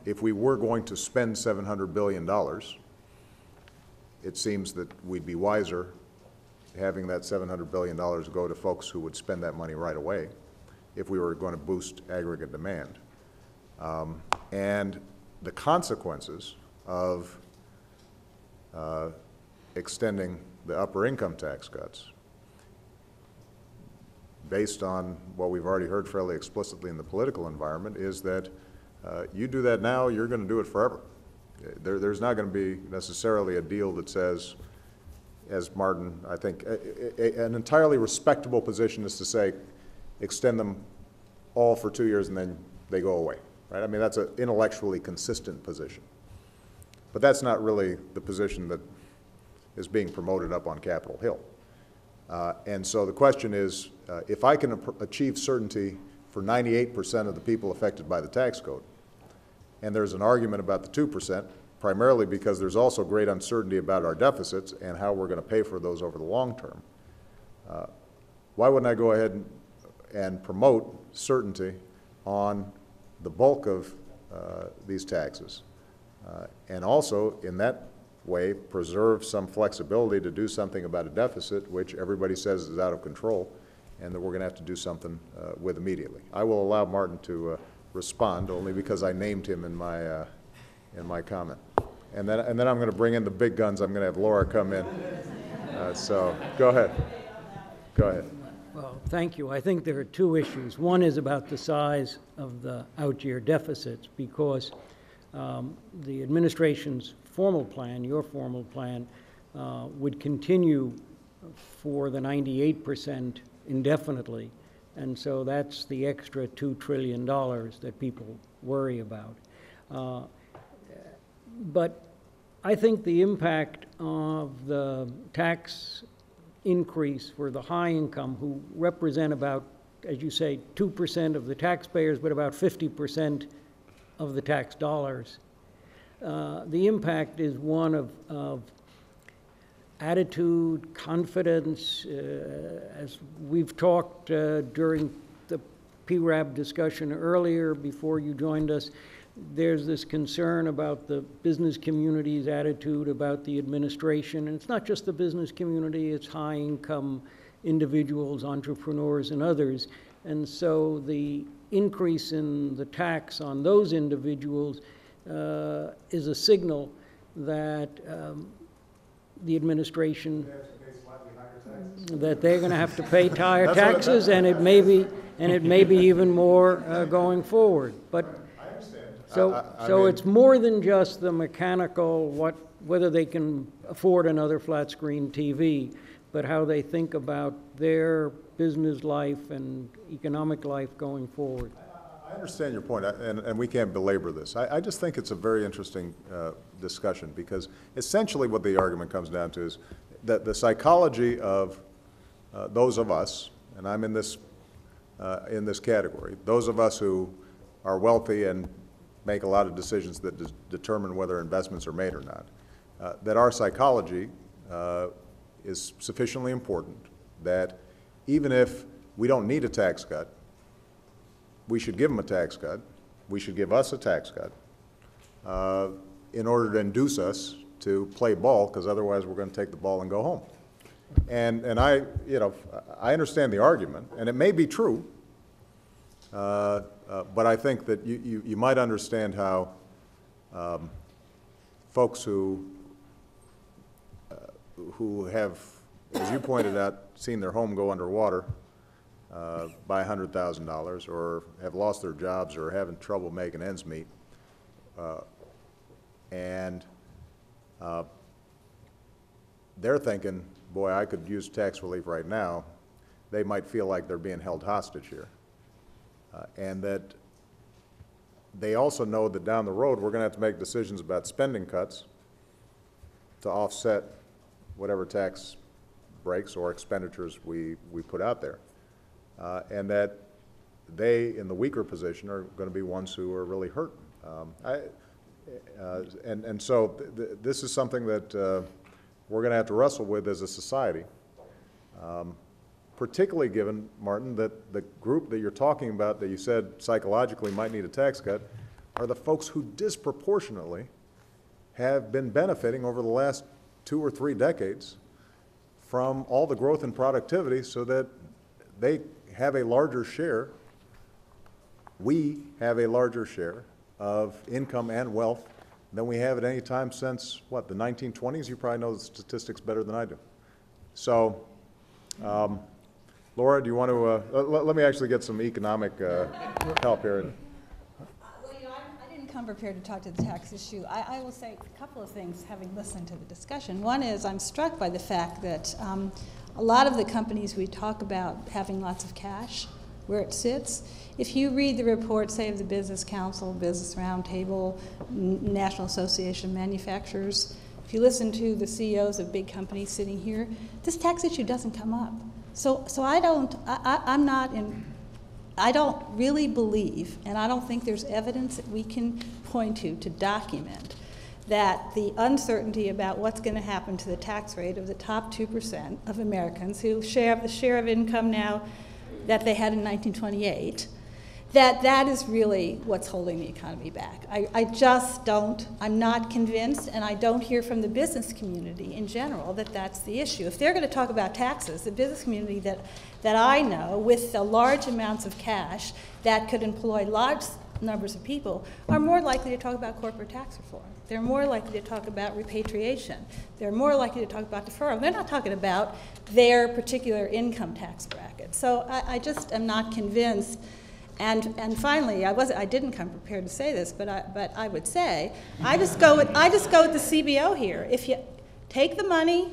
If we were going to spend $700 billion, it seems that we'd be wiser having that $700 billion go to folks who would spend that money right away if we were going to boost aggregate demand. And the consequences of extending the upper income tax cuts, based on what we've already heard fairly explicitly in the political environment, is that you do that now, you're going to do it forever. There's not going to be necessarily a deal that says, as Martin, I think, an entirely respectable position is to say, extend them all for 2 years and then they go away, right? I mean, that's an intellectually consistent position. But that's not really the position that is being promoted up on Capitol Hill. And so the question is, if I can achieve certainty for 98% of the people affected by the tax code, and there's an argument about the 2%, primarily because there's also great uncertainty about our deficits and how we're going to pay for those over the long term, why wouldn't I go ahead and promote certainty on the bulk of these taxes? And also, in that way, preserve some flexibility to do something about a deficit which everybody says is out of control and that we're going to have to do something with immediately. I will allow Martin to respond only because I named him in my comment. And then I'm going to bring in the big guns. I'm going to have Laura come in. So go ahead. Go ahead. Well, thank you. I think there are two issues. One is about the size of the out-year deficits, because the administration's formal plan, your formal plan, would continue for the 98% indefinitely. And so that's the extra $2 trillion that people worry about. But I think the impact of the tax increase for the high income, who represent about, as you say, 2% of the taxpayers, but about 50% of the tax dollars, the impact is one of attitude, confidence. As we've talked during the PERAB discussion earlier, before you joined us, there's this concern about the business community's attitude about the administration. And it's not just the business community, it's high-income individuals, entrepreneurs, and others. And so the increase in the tax on those individuals is a signal that the administration, that they're going to have to pay higher taxes, and it may be even more going forward. But so it's more than just the mechanical whether they can afford another flat screen TV, but how they think about their business life and economic life going forward. I understand your point, and we can't belabor this. I just think it's a very interesting discussion, because essentially what the argument comes down to is that the psychology of those of us, and I'm in this category, those of us who are wealthy and make a lot of decisions that determine whether investments are made or not, that our psychology is sufficiently important that even if we don't need a tax cut, we should give them a tax cut. We should give us a tax cut in order to induce us to play ball, because otherwise we're going to take the ball and go home. And I understand the argument, and it may be true, but I think that you might understand how folks who have, as you pointed out, seen their home go underwater by $100,000, or have lost their jobs, or having trouble making ends meet, and they're thinking, boy, I could use tax relief right now. They might feel like they're being held hostage here. And that they also know that down the road we're going to have to make decisions about spending cuts to offset whatever tax breaks or expenditures we put out there. And that they, in the weaker position, are going to be ones who are really hurt. So this is something that we're going to have to wrestle with as a society, particularly given, Martin, that the group that you're talking about that you said psychologically might need a tax cut are the folks who disproportionately have been benefiting over the last 2 or 3 decades from all the growth in productivity, so that they have a larger share, we have a larger share of income and wealth than we have at any time since, what, the 1920s? You probably know the statistics better than I do. So, Laura, do you want to, let me actually get some economic help here. Well, I didn't come prepared to talk to the tax issue. I will say a couple of things, having listened to the discussion. One is I'm struck by the fact that a lot of the companies we talk about having lots of cash, where it sits, if you read the report, say, of the Business Council, Business Roundtable, National Association of Manufacturers, if you listen to the CEOs of big companies sitting here, this tax issue doesn't come up. So I don't really believe, and I don't think there's evidence that we can point to document that the uncertainty about what's going to happen to the tax rate of the top 2% of Americans who have the share of income now that they had in 1928, that is really what's holding the economy back. I just don't, I'm not convinced, and I don't hear from the business community in general that that's the issue. If they're going to talk about taxes, the business community that I know with the large amounts of cash that could employ large numbers of people are more likely to talk about corporate tax reform. They're more likely to talk about repatriation. They're more likely to talk about deferral. They're not talking about their particular income tax bracket. So I just am not convinced. And finally, I didn't come prepared to say this, but I would say I just go with the CBO here. If you take the money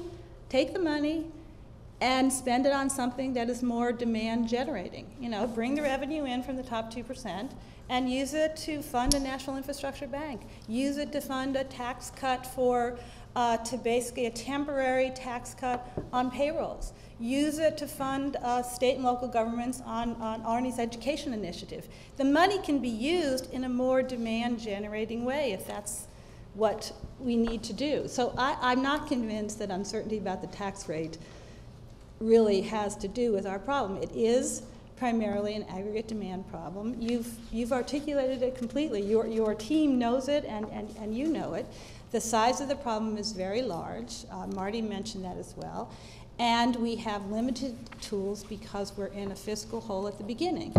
and spend it on something that is more demand generating. Bring the revenue in from the top 2% and use it to fund a national infrastructure bank. Use it to fund a tax cut to basically a temporary tax cut on payrolls. Use it to fund state and local governments on Arnie's education initiative. The money can be used in a more demand generating way if that's what we need to do. So I'm not convinced that uncertainty about the tax rate really has to do with our problem. It is primarily an aggregate demand problem. You've articulated it completely. Your team knows it, and you know it. The size of the problem is very large. Marty mentioned that as well. And we have limited tools because we're in a fiscal hole at the beginning.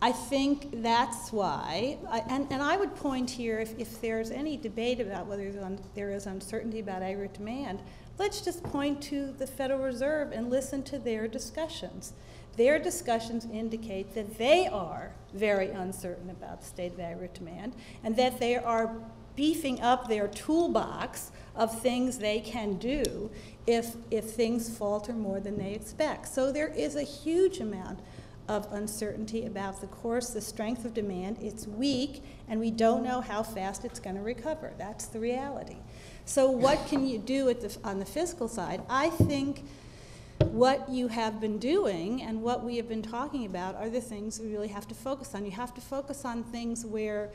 I think that's why, and I would point here, if there's any debate about whether there is uncertainty about aggregate demand, let's just point to the Federal Reserve and listen to their discussions. Their discussions indicate that they are very uncertain about the state of aggregate demand, and that they are beefing up their toolbox of things they can do if things falter more than they expect. So there is a huge amount of uncertainty about the course, the strength of demand. It's weak, and we don't know how fast it's going to recover. That's the reality. So what can you do on the fiscal side? I think what you have been doing and what we have been talking about are the things we really have to focus on. You have to focus on things where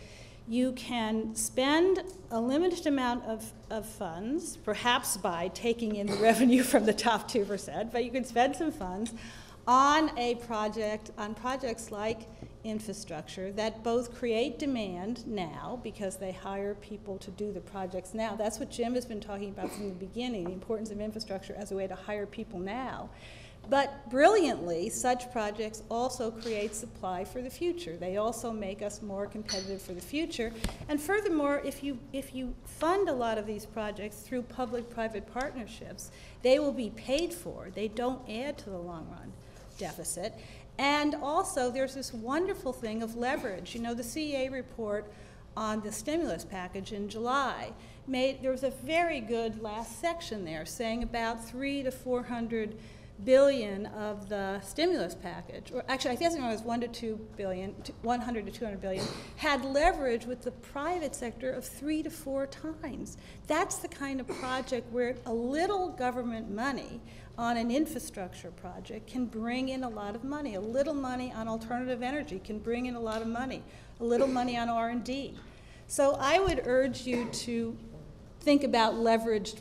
you can spend a limited amount of funds, perhaps by taking in the revenue from the top 2%, but you can spend some funds on projects like infrastructure that both create demand now because they hire people to do the projects now. That's what Jim has been talking about from the beginning, the importance of infrastructure as a way to hire people now. But brilliantly, such projects also create supply for the future. They also make us more competitive for the future. And furthermore, if you fund a lot of these projects through public-private partnerships, they will be paid for. They don't add to the long-run deficit. And also, there's this wonderful thing of leverage. You know, the CEA report on the stimulus package in July there was a very good last section there saying about 300 to 400 billion of the stimulus package, or actually I guess it was 100 to 200 billion, had leverage with the private sector of 3 to 4 times. That's the kind of project where a little government money on an infrastructure project can bring in a lot of money. A little money on alternative energy can bring in a lot of money. A little money on R&D. So I would urge you to think about leverage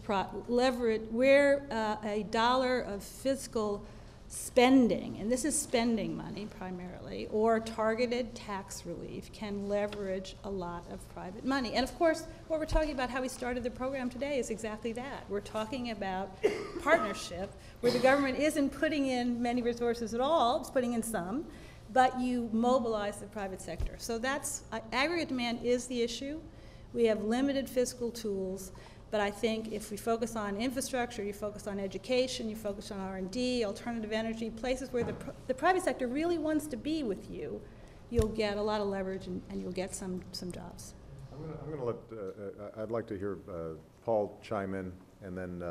where a dollar of fiscal spending, and this is spending money primarily, or targeted tax relief can leverage a lot of private money. And of course, what we're talking about, how we started the program today, is exactly that. We're talking about partnership where the government isn't putting in many resources at all, it's putting in some, but you mobilize the private sector. So that's, aggregate demand is the issue. We have limited fiscal tools, but I think if we focus on infrastructure, you focus on education, you focus on R&D, alternative energy, places where the private sector really wants to be with you, you'll get a lot of leverage and you'll get some jobs. I'm going to let, I'd like to hear Paul chime in, and then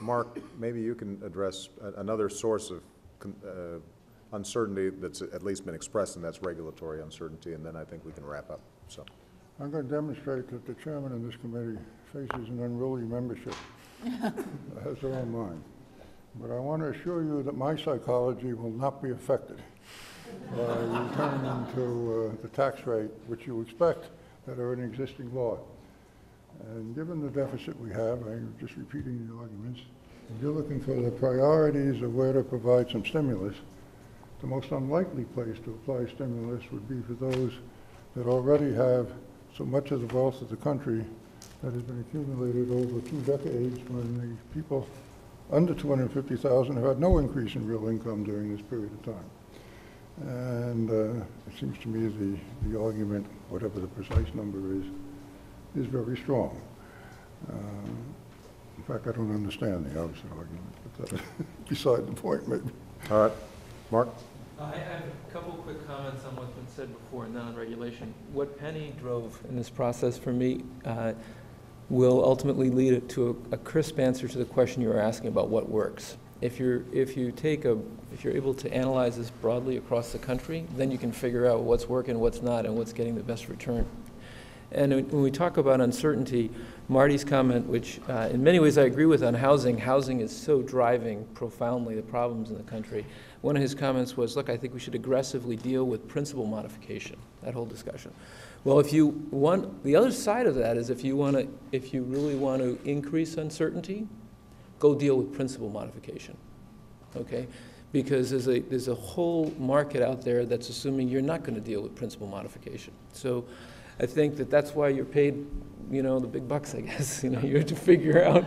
Mark, maybe you can address another source of uncertainty that's at least been expressed, and that's regulatory uncertainty, and then I think we can wrap up. So. I'm going to demonstrate that the chairman of this committee faces an unruly membership, as do all mine. But I want to assure you that my psychology will not be affected by returning to the tax rate, which you expect that are in existing law. And given the deficit we have, I'm just repeating the arguments, if you're looking for the priorities of where to provide some stimulus, the most unlikely place to apply stimulus would be for those that already have so much of the wealth of the country that has been accumulated over 2 decades, when the people under 250,000 have had no increase in real income during this period of time. And it seems to me the argument, whatever the precise number is very strong. In fact, I don't understand the opposite argument, but that's beside the point, maybe. All right. Mark? I have a couple quick comments on what's been said before and then on regulation. What Penny drove in this process for me will ultimately lead to a crisp answer to the question you were asking about what works. If you're able to analyze this broadly across the country, then you can figure out what's working, what's not, and what's getting the best return. And when we talk about uncertainty, Marty's comment, which in many ways I agree with on housing is so driving profoundly the problems in the country. One of his comments was, look, I think we should aggressively deal with principal modification, that whole discussion. Well, if you want, the other side of that is if you really want to increase uncertainty, go deal with principal modification, okay? Because there's a whole market out there that's assuming you're not going to deal with principal modification. So I think that's why you're paid, you know, the big bucks, I guess. You know, you have to figure out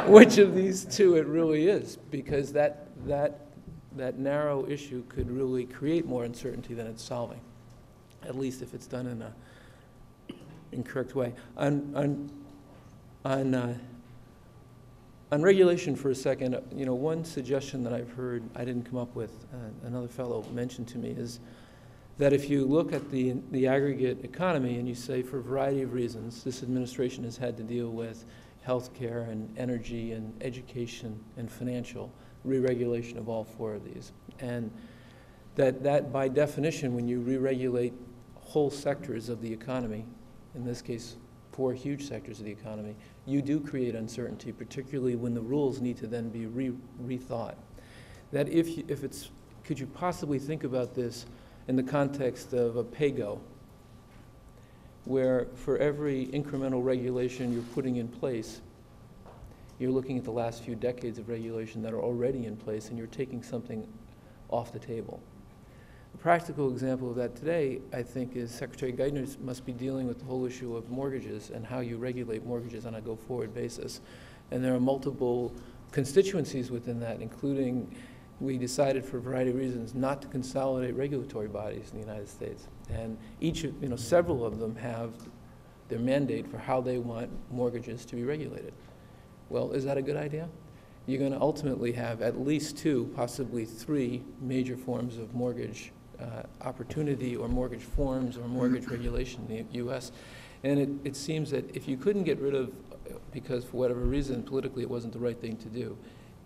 which of these two it really is, because that narrow issue could really create more uncertainty than it's solving, at least if it's done in a incorrect way. On regulation for a second, you know, one suggestion that I've heard, I didn't come up with, another fellow mentioned to me, is that if you look at the aggregate economy and you say, for a variety of reasons, this administration has had to deal with healthcare and energy and education and financial re-regulation of all four of these. And that by definition, when you re-regulate whole sectors of the economy, in this case, 4 huge sectors of the economy, you do create uncertainty, particularly when the rules need to then be rethought. That could you possibly think about this in the context of a pay-go, where for every incremental regulation you're putting in place, you're looking at the last few decades of regulation that are already in place, and you're taking something off the table. A practical example of that today, I think, is Secretary Geithner must be dealing with the whole issue of mortgages and how you regulate mortgages on a go-forward basis. And there are multiple constituencies within that, including we decided for a variety of reasons not to consolidate regulatory bodies in the United States. And several of them have their mandate for how they want mortgages to be regulated. Well, is that a good idea? You're going to ultimately have at least 2, possibly 3 major forms of mortgage opportunity or mortgage forms or mortgage regulation in the U.S. And it seems that if you couldn't get rid of, because for whatever reason politically it wasn't the right thing to do,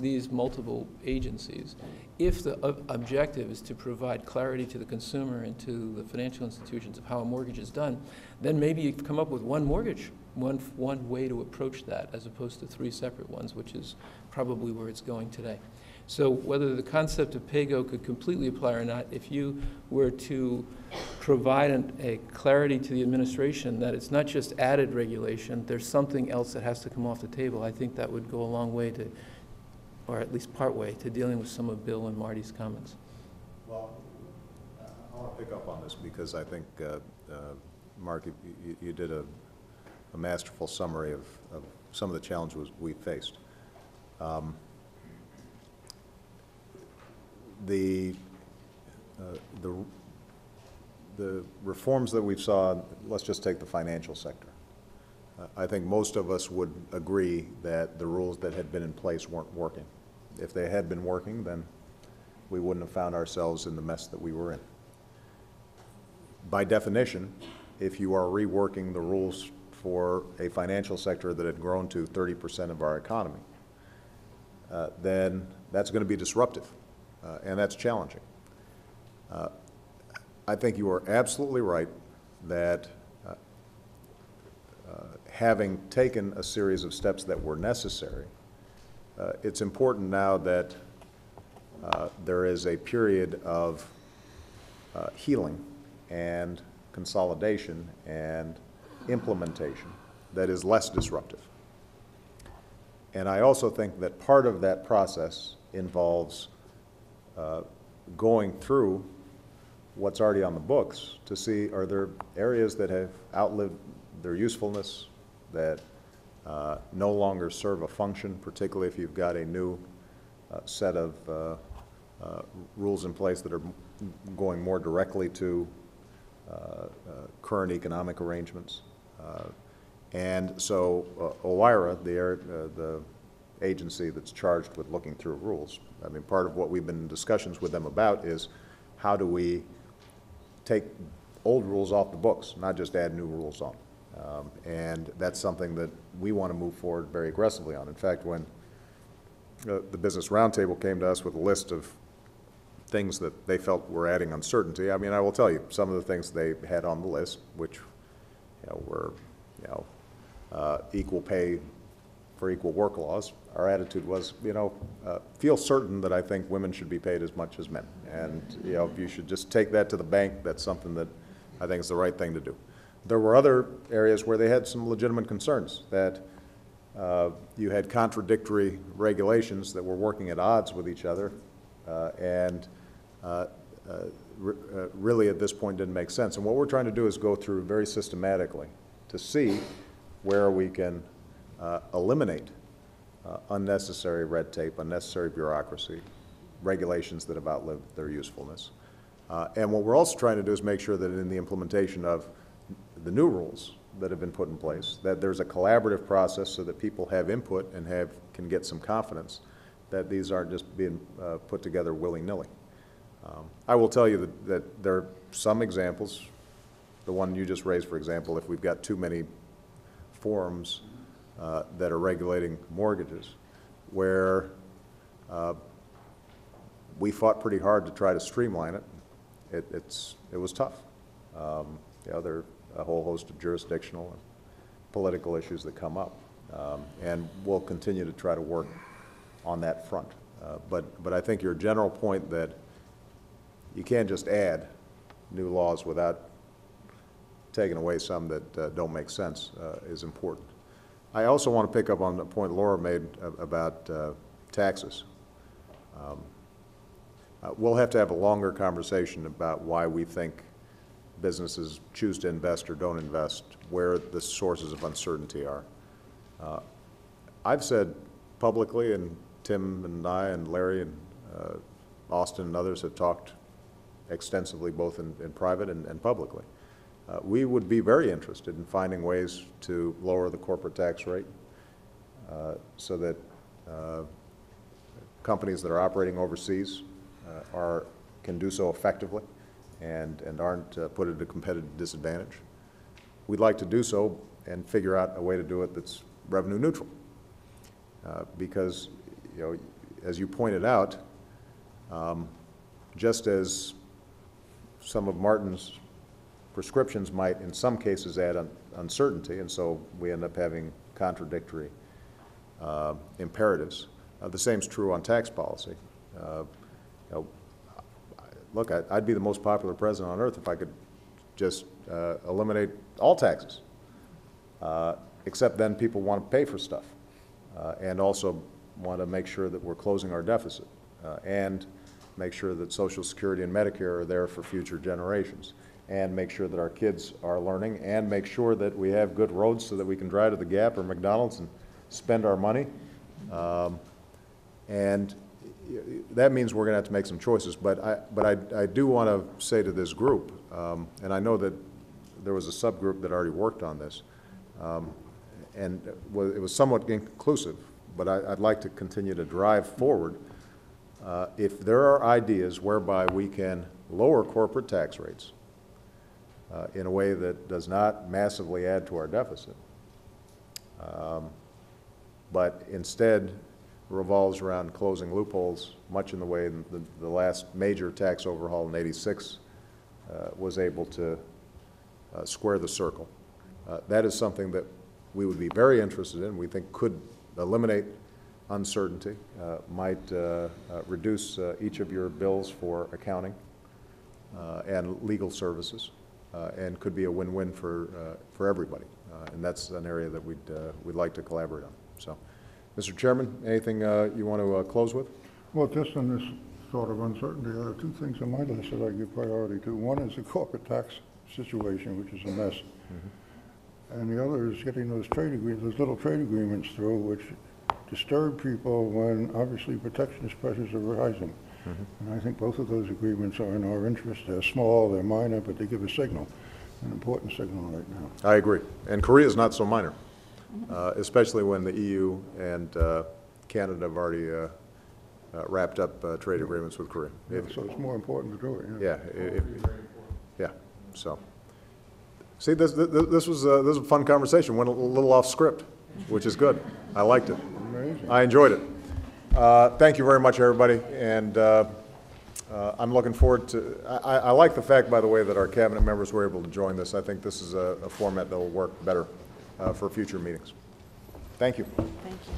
these multiple agencies, if the objective is to provide clarity to the consumer and to the financial institutions of how a mortgage is done, then maybe you come up with one mortgage, one way to approach that, as opposed to 3 separate ones, which is probably where it's going today. So whether the concept of pay-go could completely apply or not, if you were to provide a clarity to the administration that it's not just added regulation, there's something else that has to come off the table, I think that would go a long way to, or at least part way, to dealing with some of Bill and Marty's comments. Well, I want to pick up on this because I think, Mark, you did a masterful summary of some of the challenges we faced. The reforms that we saw, let's just take the financial sector. I think most of us would agree that the rules that had been in place weren't working. If they had been working, then we wouldn't have found ourselves in the mess that we were in. By definition, if you are reworking the rules for a financial sector that had grown to 30% of our economy, then that's going to be disruptive, and that's challenging. I think you are absolutely right that having taken a series of steps that were necessary, it's important now that there is a period of healing and consolidation and implementation that is less disruptive. And I also think that part of that process involves going through what's already on the books to see, are there areas that have outlived their usefulness, that no longer serve a function, particularly if you've got a new set of rules in place that are going more directly to current economic arrangements. And so OIRA, the agency that's charged with looking through rules, I mean, part of what we've been in discussions with them about is how do we take old rules off the books, not just add new rules on. And that's something that we want to move forward very aggressively on. In fact, when the Business Roundtable came to us with a list of things that they felt were adding uncertainty, I mean, I will tell you, some of the things they had on the list, which were equal pay for equal work laws, our attitude was, feel certain that I think women should be paid as much as men. And, if you should just take that to the bank, that's something that I think is the right thing to do. There were other areas where they had some legitimate concerns that you had contradictory regulations that were working at odds with each other and really at this point didn't make sense. And what we're trying to do is go through very systematically to see where we can eliminate unnecessary red tape, unnecessary bureaucracy, regulations that have outlived their usefulness. And what we're also trying to do is make sure that in the implementation of the new rules that have been put in place, that there's a collaborative process so that people have input and can get some confidence that these aren't just being put together willy-nilly. I will tell you that there are some examples, the one you just raised, for example, if we've got too many forums that are regulating mortgages, where we fought pretty hard to try to streamline it. It was tough. You know, there are a whole host of jurisdictional and political issues that come up, and we'll continue to try to work on that front. But I think your general point that you can't just add new laws without taking away some that don't make sense is important. I also want to pick up on the point Laura made about taxes. We'll have to have a longer conversation about why we think businesses choose to invest or don't invest, where the sources of uncertainty are. I've said publicly, and Tim and I and Larry and Austin and others have talked extensively both in private and publicly. We would be very interested in finding ways to lower the corporate tax rate so that companies that are operating overseas can do so effectively and aren't put at a competitive disadvantage. We'd like to do so and figure out a way to do it that's revenue neutral. Because, you know, as you pointed out, just as some of Martin's prescriptions might in some cases add uncertainty, and so we end up having contradictory imperatives. The same is true on tax policy. You know, look, I'd be the most popular president on earth if I could just eliminate all taxes, except then people want to pay for stuff and also want to make sure that we're closing our deficit and make sure that Social Security and Medicare are there for future generations, and make sure that our kids are learning, and make sure that we have good roads so that we can drive to the Gap or McDonald's and spend our money. And that means we're going to have to make some choices. But I do want to say to this group, and I know that there was a subgroup that already worked on this, and it was somewhat inconclusive, but I'd like to continue to drive forward. If there are ideas whereby we can lower corporate tax rates in a way that does not massively add to our deficit, but instead revolves around closing loopholes, much in the way the last major tax overhaul in '86 was able to square the circle. That is something that we would be very interested in, we think could eliminate uncertainty, might reduce each of your bills for accounting and legal services, and could be a win-win for everybody. And that's an area that we'd like to collaborate on. So, Mr. Chairman, anything you want to close with? Well, just on this sort of uncertainty, there are two things on my list that I give priority to. One is the corporate tax situation, which is a mess. Mm-hmm. And the other is getting those trade agreements, those little trade agreements through, which disturb people when obviously protectionist pressures are rising. Mm-hmm. And I think both of those agreements are in our interest. They're small, they're minor, but they give a signal, an important signal right now. I agree. And Korea is not so minor, especially when the EU and Canada have already wrapped up trade agreements with Korea. Yeah, so it's more important to do it. Yeah. Yeah. So, see, this was a fun conversation. Went a little off script, which is good. I liked it. Amazing. I enjoyed it. Thank you very much, everybody. And I'm looking forward to, I like the fact, by the way, that our cabinet members were able to join this. I think this is a format that will work better for future meetings. Thank you. Thank you.